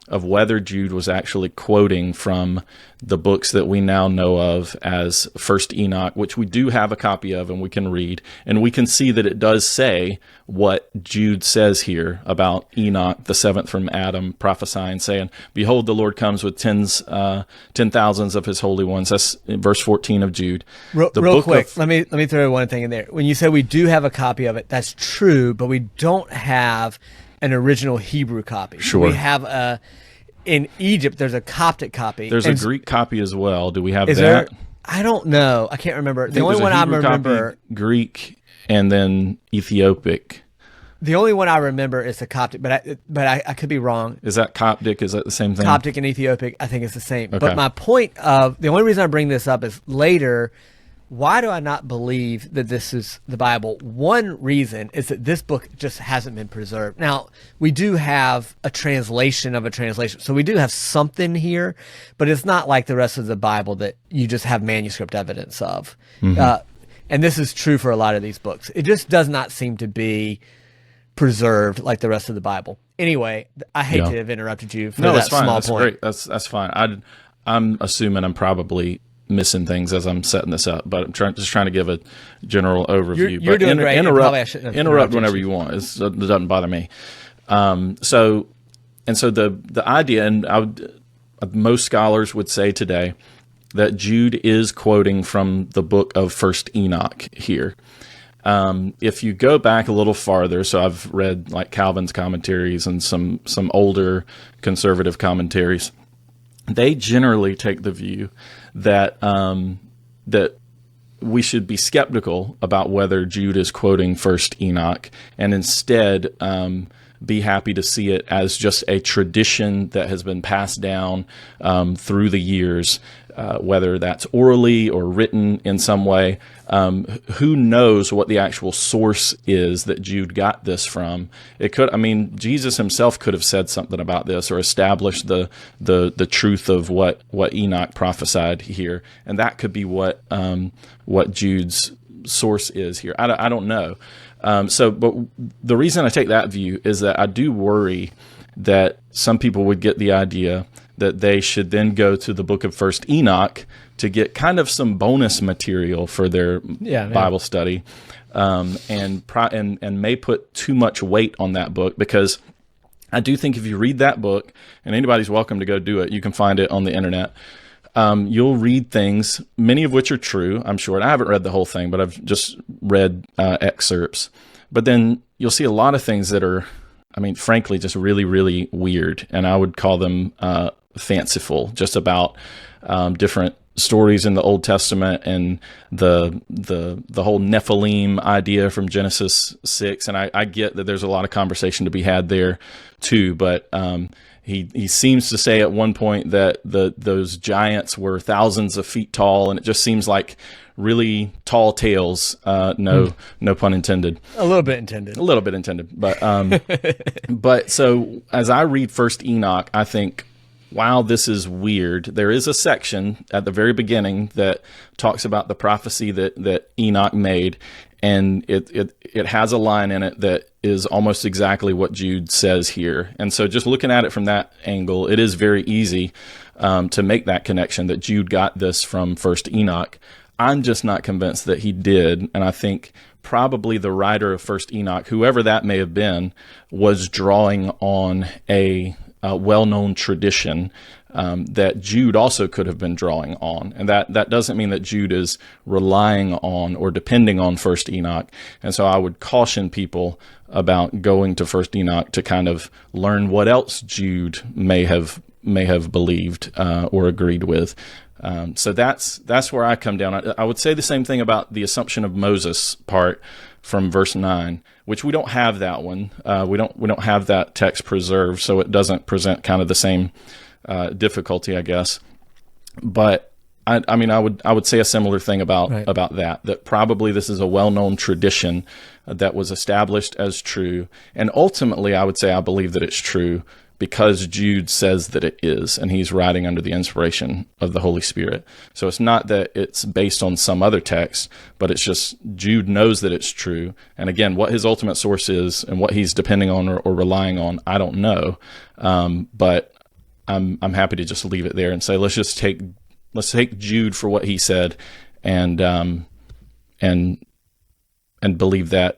of whether Jude was actually quoting from the books that we now know of as First Enoch, which we do have a copy of and we can read, and we can see that it does say what Jude says here about Enoch, the 7th from Adam, prophesying, saying, "Behold, the Lord comes with 10,000s of his holy ones." That's verse 14 of Jude. Real quick, let me throw one thing in there. When you say we do have a copy of it, that's true, but we don't have an original Hebrew copy. Sure. We have in Egypt, there's a Coptic copy. There's a Greek copy as well. Do we have that? There? I don't know. I can't remember. I The think only there's one a I Hebrew remember, copy, Greek, and then Ethiopic. the only one I remember is the Coptic, but I could be wrong. Is that Coptic? Is that the same thing? Coptic and Ethiopic, I think it's the same. Okay. But my point of the only reason I bring this up is later. Why do I not believe that this is the Bible? One reason is that this book just hasn't been preserved. Now, we do have a translation of a translation. So we do have something here, but it's not like the rest of the Bible that you just have manuscript evidence of. And this is true for a lot of these books. It just does not seem to be preserved like the rest of the Bible. Anyway, I hate to have interrupted you for that it's fine. small That's point. great. That's fine. I'm assuming I'm probably missing things as I'm setting this up, but I'm just trying to give a general overview. You're doing great. Probably I shouldn't have Interrupt interrupted whenever you. you want. It doesn't bother me. So the idea, and most scholars would say today that Jude is quoting from the book of First Enoch here. If you go back a little farther, so I've read like Calvin's commentaries and some older conservative commentaries. They generally take the view that that we should be skeptical about whether Jude is quoting First Enoch, and instead be happy to see it as just a tradition that has been passed down through the years, whether that's orally or written in some way. Who knows what the actual source is that Jude got this from? It could, I mean, Jesus himself could have said something about this or established the truth of what Enoch prophesied here, and that could be what Jude's source is here. I don't know. But the reason I take that view is that I do worry that some people would get the idea that they should then go to the book of First Enoch to get kind of some bonus material for their Bible study, and may put too much weight on that book, because I do think if you read that book, and anybody's welcome to go do it, you can find it on the internet. You'll read things, many of which are true, I'm sure. And I haven't read the whole thing, but I've just read excerpts. But then you'll see a lot of things that are, I mean, frankly, just really, really weird. And I would call them fanciful, just about different stories in the Old Testament and the whole Nephilim idea from Genesis 6. And I get that there's a lot of conversation to be had there too, but he seems to say at one point that those giants were thousands of feet tall, and it just seems like really tall tales. No pun intended. A little bit intended. A little bit intended, but but so as I read First Enoch, I think, wow, this is weird. There is a section at the very beginning that talks about the prophecy that Enoch made, and it has a line in it that is almost exactly what Jude says here. And so just looking at it from that angle, it is very easy to make that connection that Jude got this from First Enoch. I'm just not convinced that he did, and I think probably the writer of First Enoch, whoever that may have been, was drawing on a well-known tradition that Jude also could have been drawing on. And that doesn't mean that Jude is relying on or depending on First Enoch. And so I would caution people about going to First Enoch to kind of learn what else Jude may have believed or agreed with. So that's where I come down. I would say the same thing about the Assumption of Moses part from verse 9, which we don't have that one. We don't have that text preserved, so it doesn't present kind of the same difficulty, I guess. But I mean, I would say a similar thing about that probably this is a well-known tradition that was established as true, and ultimately I would say I believe that it's true because Jude says that it is, and he's writing under the inspiration of the Holy Spirit. So it's not that it's based on some other text, but it's just Jude knows that it's true. And again, what his ultimate source is and what he's depending on or relying on, I don't know. But I'm happy to just leave it there and say let's take Jude for what he said, and believe that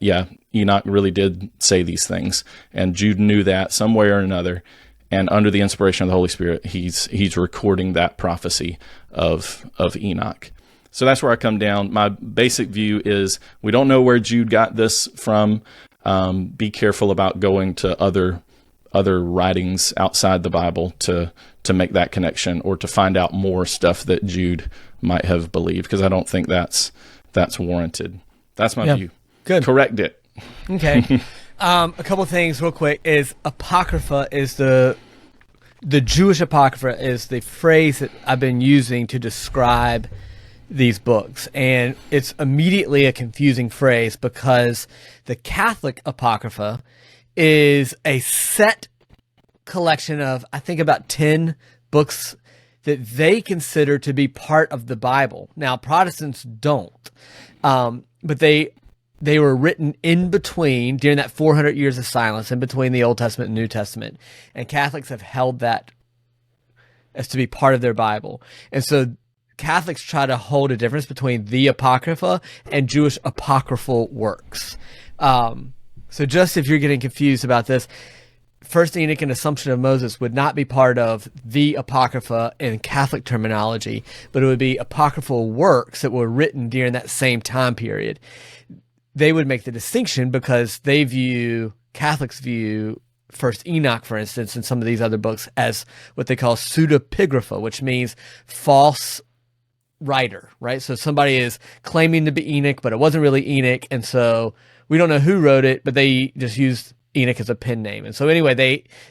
Enoch really did say these things, and Jude knew that some way or another, and under the inspiration of the Holy Spirit, he's recording that prophecy of Enoch. So that's where I come down. My basic view is we don't know where Jude got this from. Be careful about going to other writings outside the Bible to make that connection or to find out more stuff that Jude might have believed, because I don't think that's warranted. That's my view. Good. Correct it. Okay. A couple of things real quick is Apocrypha is the Jewish Apocrypha is the phrase that I've been using to describe these books. And it's immediately a confusing phrase because the Catholic Apocrypha is a set collection of, I think, about 10 books that they consider to be part of the Bible. Now, Protestants don't, but they were written in between, during that 400 years of silence, in between the Old Testament and New Testament. And Catholics have held that as to be part of their Bible. And so Catholics try to hold a difference between the Apocrypha and Jewish apocryphal works. So just if you're getting confused about this, First Enoch and Assumption of Moses would not be part of the Apocrypha in Catholic terminology, but it would be apocryphal works that were written during that same time period. They would make the distinction because Catholics view First Enoch, for instance, and some of these other books as what they call pseudepigrapha, which means false writer, right? So somebody is claiming to be Enoch, but it wasn't really Enoch, and so we don't know who wrote it, but they just used Enoch as a pen name. And so anyway,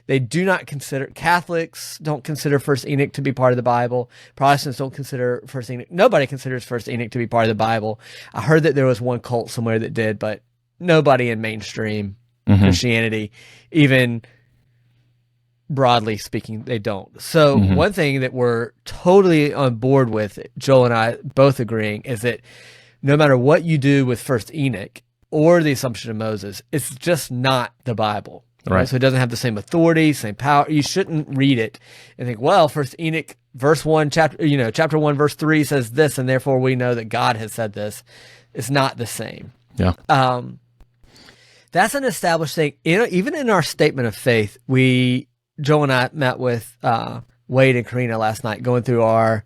they do not consider, Catholics don't consider First Enoch to be part of the Bible. Protestants don't consider First Enoch. Nobody considers First Enoch to be part of the Bible. I heard that there was one cult somewhere that did, but nobody in mainstream Christianity, even broadly speaking, they don't. So one thing that we're totally on board with, Joel and I both agreeing, is that no matter what you do with First Enoch or the Assumption of Moses, it's just not the Bible. Right? So it doesn't have the same authority, same power. You shouldn't read it and think, well, First Enoch, verse 1, chapter 1, verse 3 says this, and therefore we know that God has said this. It's not the same. Yeah. That's an established thing. Even in our statement of faith, Joe and I met with Wade and Karina last night going through our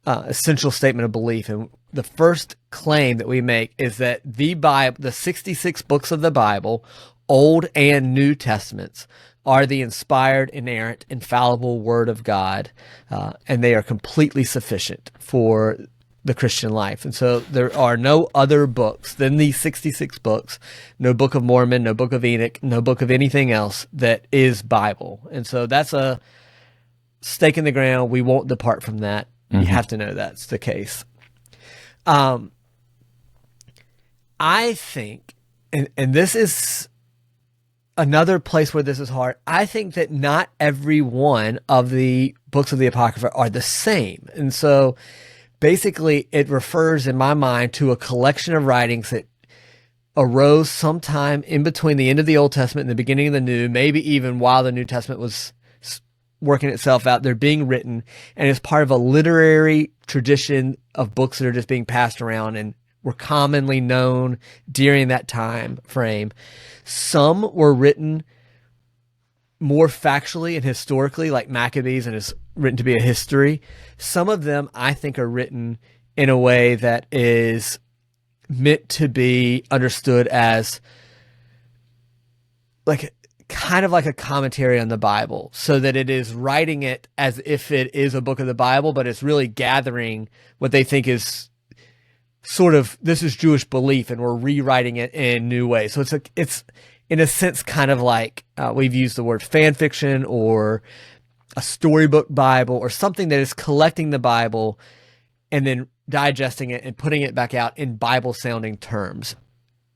essential statement of belief. And the first claim that we make is that the Bible, the 66 books of the Bible, Old and New Testaments, are the inspired, inerrant, infallible Word of God, and they are completely sufficient for the Christian life. And so there are no other books than these 66 books, no Book of Mormon, no Book of Enoch, no book of anything else that is Bible. And so that's a stake in the ground. We won't depart from that. You have to know that's the case. I think, and this is another place where this is hard, I think that not every one of the books of the Apocrypha are the same. And so basically it refers in my mind to a collection of writings that arose sometime in between the end of the Old Testament and the beginning of the New, maybe even while the New Testament was working itself out. They're being written, and it's part of a literary tradition of books that are just being passed around and were commonly known during that time frame. Some were written more factually and historically, like Maccabees, and is written to be a history. Some of them, I think, are written in a way that is meant to be understood as kind of like a commentary on the Bible, so that it is writing it as if it is a book of the Bible, but it's really gathering what they think is sort of, this is Jewish belief, and we're rewriting it in new ways. So it's in a sense kind of like we've used the word fan fiction or a storybook Bible, or something that is collecting the Bible and then digesting it and putting it back out in Bible sounding terms.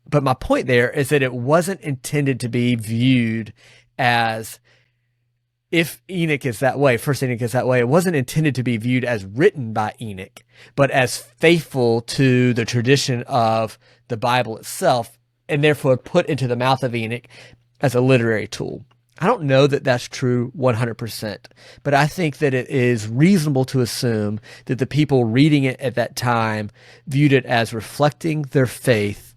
But my point there is that it wasn't intended to be viewed as, if Enoch is that way, First Enoch is that way, it wasn't intended to be viewed as written by Enoch, but as faithful to the tradition of the Bible itself, and therefore put into the mouth of Enoch as a literary tool. I don't know that that's true 100%, but I think that it is reasonable to assume that the people reading it at that time viewed it as reflecting their faith,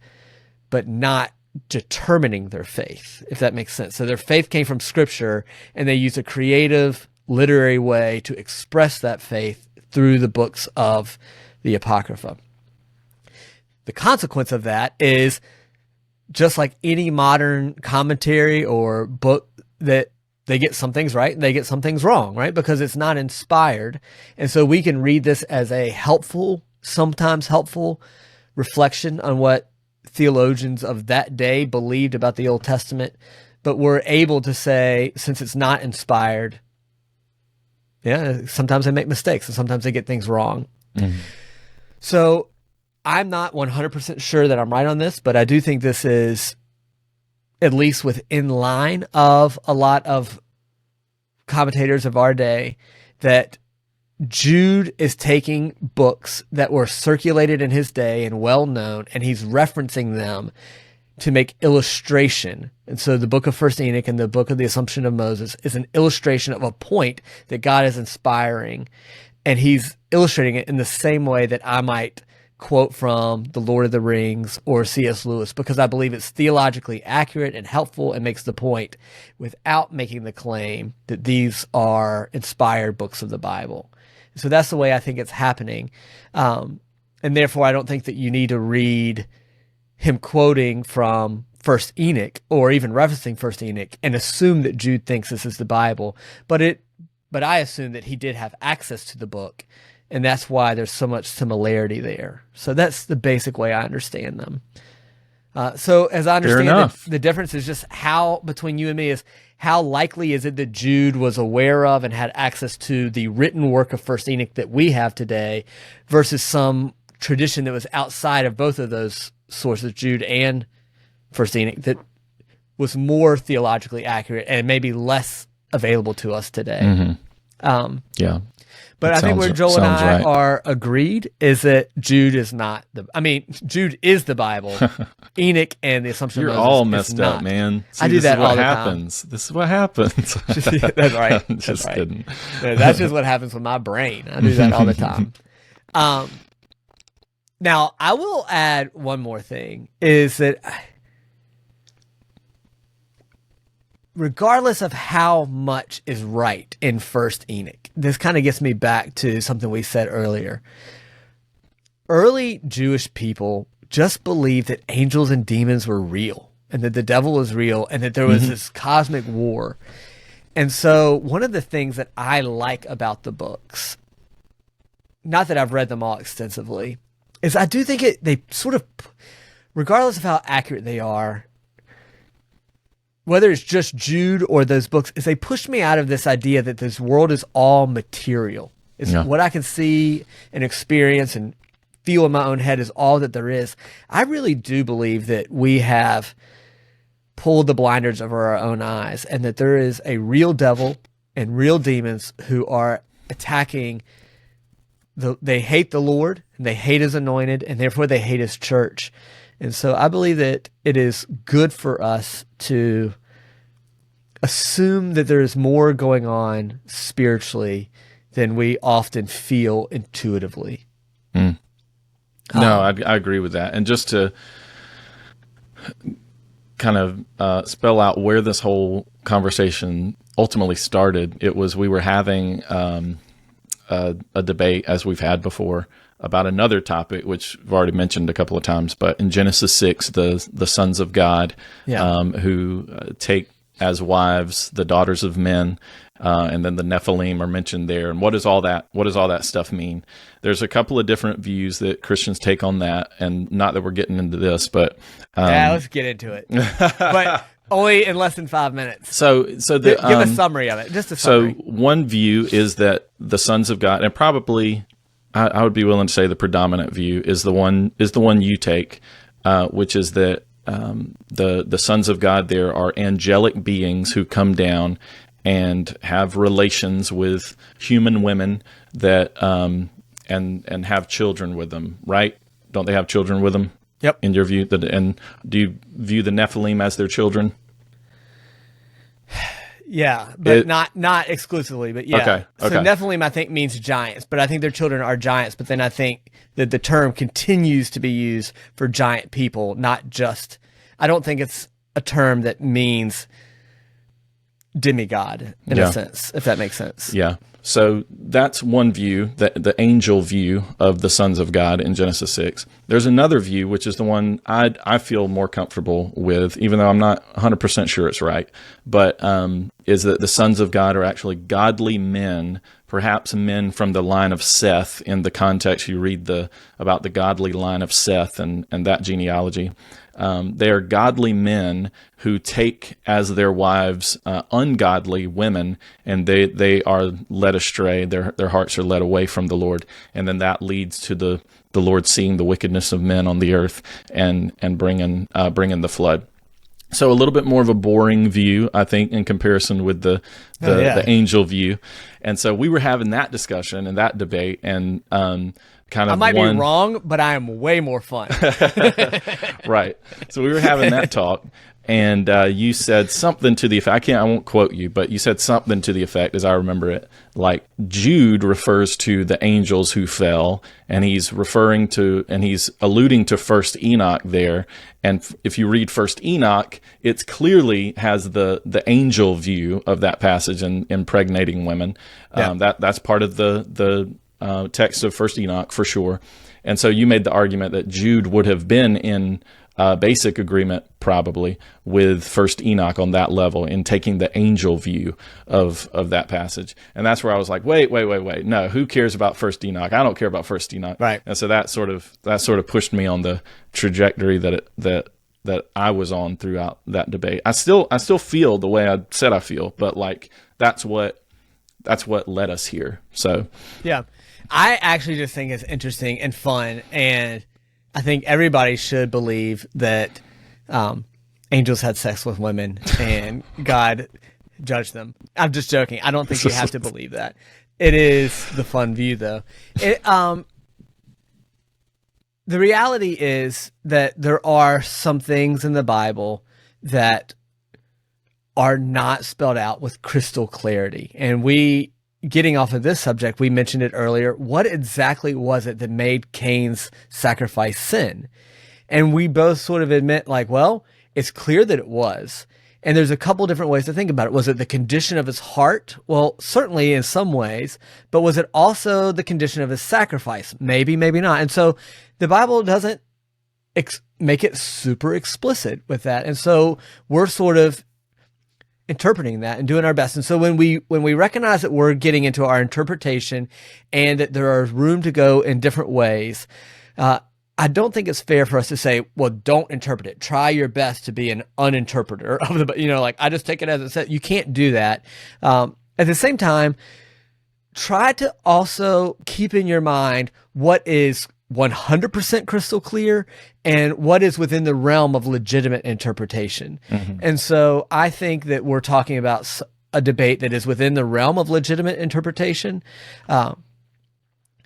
but not determining their faith, if that makes sense. So their faith came from Scripture, and they used a creative literary way to express that faith through the books of the Apocrypha. The consequence of that is, just like any modern commentary or book that they get some things right and they get some things wrong, right? Because it's not inspired. And so we can read this as a sometimes helpful reflection on what theologians of that day believed about the Old Testament. But we're able to say, since it's not inspired, sometimes they make mistakes and sometimes they get things wrong. Mm-hmm. So I'm not 100% sure that I'm right on this, but I do think this is at least within line of a lot of commentators of our day, that Jude is taking books that were circulated in his day and well known, and he's referencing them to make illustration. And so the book of First Enoch and the book of the Assumption of Moses is an illustration of a point that God is inspiring, and he's illustrating it in the same way that I might quote from The Lord of the Rings or C.S. Lewis, because I believe it's theologically accurate and helpful and makes the point without making the claim that these are inspired books of the Bible. So that's the way I think it's happening. And therefore, I don't think that you need to read him quoting from First Enoch or even referencing First Enoch and assume that Jude thinks this is the Bible. But I assume that he did have access to the book, and that's why there's so much similarity there. So that's the basic way I understand them. So as I understand it, the difference is just how, between you and me, is how likely is it that Jude was aware of and had access to the written work of First Enoch that we have today versus some tradition that was outside of both of those sources, Jude and First Enoch, that was more theologically accurate and maybe less available to us today. Mm-hmm. Yeah. But I think where Joel and I are agreed is that Jude is not Jude is the Bible. Enoch and the Assumption of Moses all messed up, man. See, I do that all the time. This is what happens. That's right. I'm just kidding. That's just what happens with my brain. I do that all the time. Now, I will add one more thing, is that regardless of how much is right in First Enoch, this kind of gets me back to something we said earlier. Early Jewish people just believed that angels and demons were real and that the devil was real and that there was this cosmic war. And so one of the things that I like about the books, not that I've read them all extensively, is I do think they sort of, regardless of how accurate they are, whether it's just Jude or those books, is they push me out of this idea that this world is all material. It's what I can see and experience and feel in my own head is all that there is. I really do believe that we have pulled the blinders over our own eyes and that there is a real devil and real demons who are attacking. They hate the Lord and they hate his anointed, and therefore they hate his church. And so I believe that it is good for us to assume that there is more going on spiritually than we often feel intuitively. No, I agree with that. And just to kind of spell out where this whole conversation ultimately started, it was we were having a debate, as we've had before, about another topic, which I've already mentioned a couple of times, but in Genesis 6, the sons of God, who take as wives the daughters of men, and then the Nephilim are mentioned there. And what does all that stuff mean? There's a couple of different views that Christians take on that, and not that we're getting into this, but let's get into it. But only in less than 5 minutes. So give a summary of it, just a summary. So one view is that the sons of God, and probably I would be willing to say the predominant view is the one you take, which is that the sons of God there are angelic beings who come down and have relations with human women that and have children with them, right? Don't they have children with them? Yep. In your view, and do you view the Nephilim as their children? Yeah, but not exclusively, but yeah. Okay. So Nephilim, I think, means giants, but I think their children are giants. But then I think that the term continues to be used for giant people, not just. I don't think it's a term that means demigod in a sense, if that makes sense. Yeah. So that's one view, the angel view of the sons of God in Genesis 6. There's another view, which is the one I feel more comfortable with, even though I'm not 100% sure it's right, but is that the sons of God are actually godly men, perhaps men from the line of Seth. In the context, you read about the godly line of Seth and that genealogy. They are godly men who take as their wives ungodly women, and they are led astray. Their hearts are led away from the Lord, and then that leads to the Lord seeing the wickedness of men on the earth and bringing the flood. So a little bit more of a boring view, I think, in comparison with the angel view. And so we were having that discussion and that debate, and kind of I might be wrong, but I am way more fun. Right. So we were having that talk, and you said something to the effect, I won't quote you, but you said something to the effect, as I remember it, like Jude refers to the angels who fell, and he's alluding to First Enoch there. And if you read First Enoch, it clearly has the angel view of that passage and impregnating women. Yeah. That's part of the text of First Enoch for sure. And so you made the argument that Jude would have been in basic agreement probably with First Enoch on that level in taking the angel view of that passage. And that's where I was like, wait. No, who cares about First Enoch? I don't care about First Enoch. Right. And so that sort of pushed me on the trajectory that I was on throughout that debate. I still feel the way I said I feel, but like that's what led us here. So yeah. I actually just think it's interesting and fun, and I think everybody should believe that angels had sex with women and God judged them. I'm just joking. I don't think you have to believe that. It is the fun view, though. The reality is that there are some things in the Bible that are not spelled out with crystal clarity, and getting off of this subject, we mentioned it earlier. What exactly was it that made Cain's sacrifice sin? And we both sort of admit, like, well, it's clear that it was. And there's a couple different ways to think about it. Was it the condition of his heart? Well, certainly in some ways. But was it also the condition of his sacrifice? Maybe, maybe not. And so the Bible doesn't make it super explicit with that. And so we're sort of interpreting that and doing our best. And so when we recognize that we're getting into our interpretation and that there is room to go in different ways, I don't think it's fair for us to say, well, don't interpret it. Try your best to be an uninterpreter of the, like, I just take it as it said. You can't do that. At the same time, try to also keep in your mind what is 100% crystal clear and what is within the realm of legitimate interpretation. Mm-hmm. And so I think that we're talking about a debate that is within the realm of legitimate interpretation.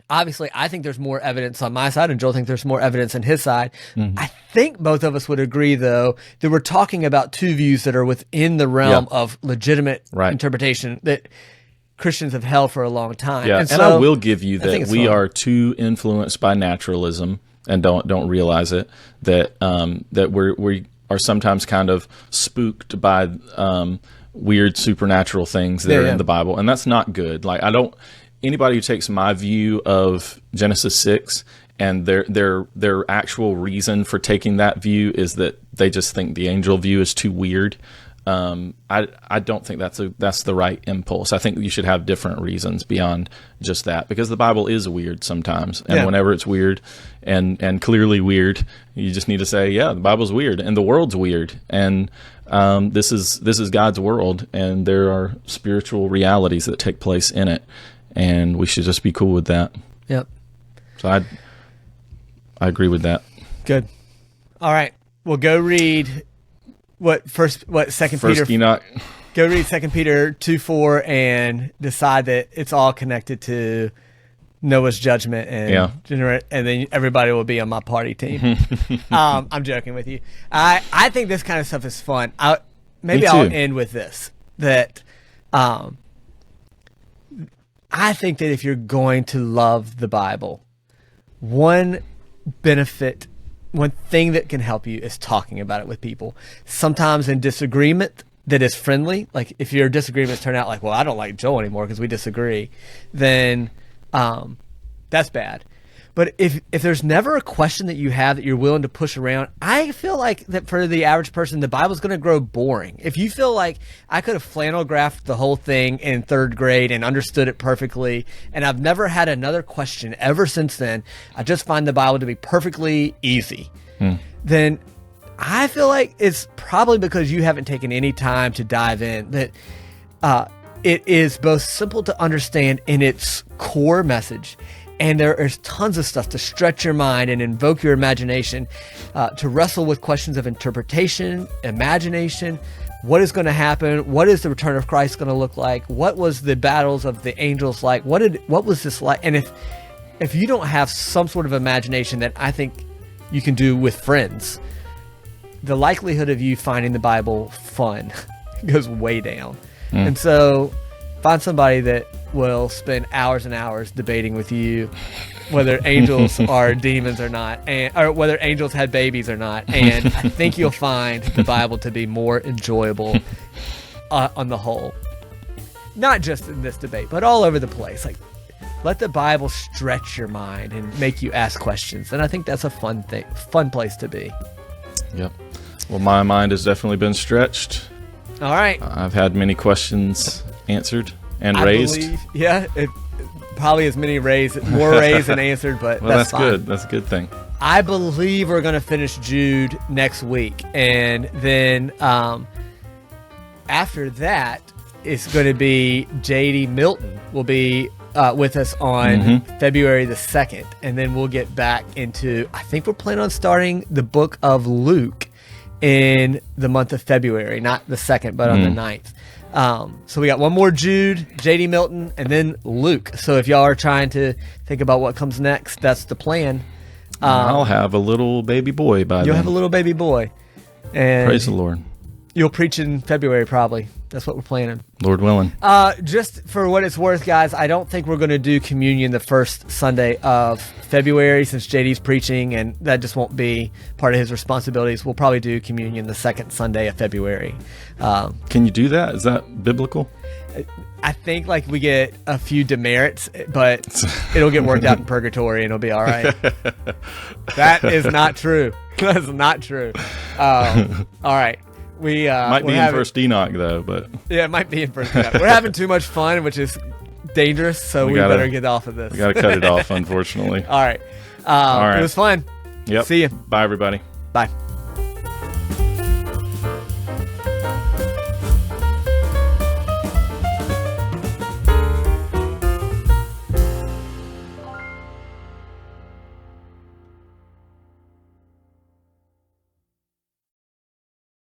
Obviously, I think there's more evidence on my side, and Joel thinks there's more evidence on his side. Mm-hmm. I think both of us would agree, though, that we're talking about two views that are within the realm of legitimate interpretation that Christians have held for a long time. Yeah, and I will give you that we are too influenced by naturalism and don't realize it, that we are sometimes kind of spooked by weird supernatural things that are in the Bible, and that's not good. Like, anybody who takes my view of Genesis 6 and their actual reason for taking that view is that they just think the angel view is too weird. I don't think that's the right impulse. I think you should have different reasons beyond just that, because the Bible is weird sometimes, and whenever it's weird and clearly weird, you just need to say, yeah, the Bible's weird and the world's weird, and this is God's world, and there are spiritual realities that take place in it, and we should just be cool with that. Yep. So I agree with that. Good. All right, we'll go read. Second Peter? Enoch. Go read 2 Peter 2:4 and decide that it's all connected to Noah's judgment, and then everybody will be on my party team. I'm joking with you. I think this kind of stuff is fun. I'll end with this, that I think that if you're going to love the Bible, one thing that can help you is talking about it with people. Sometimes in disagreement, that is friendly, like if your disagreements turn out like, well, I don't like Joel anymore because we disagree, then that's bad. But if there's never a question that you have that you're willing to push around, I feel like that for the average person, the Bible's going to grow boring. If you feel like I could have flannel graphed the whole thing in 3rd grade and understood it perfectly, and I've never had another question ever since then, I just find the Bible to be perfectly easy, then I feel like it's probably because you haven't taken any time to dive in, that it is both simple to understand in its core message, and there is tons of stuff to stretch your mind and invoke your imagination, to wrestle with questions of interpretation, imagination, what is going to happen, what is the return of Christ going to look like, what was the battles of the angels like, what was this like? And if you don't have some sort of imagination that I think you can do with friends, the likelihood of you finding the Bible fun goes way down. And so find somebody that will spend hours and hours debating with you whether angels are demons or not, or whether angels had babies or not. And I think you'll find the Bible to be more enjoyable on the whole. Not just in this debate, but all over the place. Like, let the Bible stretch your mind and make you ask questions. And I think that's a fun place to be. Yep. Well, my mind has definitely been stretched. All right. I've had many questions answered and raised. It probably as many more raised than answered, but Well, that's fine. good. That's a good thing. I believe we're going to finish Jude next week. And then after that, it's going to be J.D. Milton will be with us on February the 2nd. And then we'll get back into, I think we're planning on starting the book of Luke in the month of February, not the 2nd, but on the 9th. So we got one more Jude, J.D. Milton, and then Luke. So if y'all are trying to think about what comes next, that's the plan. I'll have a little baby boy by then. You'll have a little baby boy. And Praise the Lord. You'll preach in February, probably. That's what we're planning. Lord willing. Just for what it's worth, guys, I don't think we're going to do communion the first Sunday of February since JD's preaching, and that just won't be part of his responsibilities. We'll probably do communion the second Sunday of February. Can you do that? Is that biblical? I think like we get a few demerits, but it'll get worked out in purgatory and it'll be all right. That is not true. That is not true. All right. We might be in First Enoch though, but yeah, it might be in First Enoch. We're having too much fun, which is dangerous, so we better get off of this. We gotta cut it off, unfortunately. All right. All right. It was fun. Yep. See you. Bye, everybody. Bye.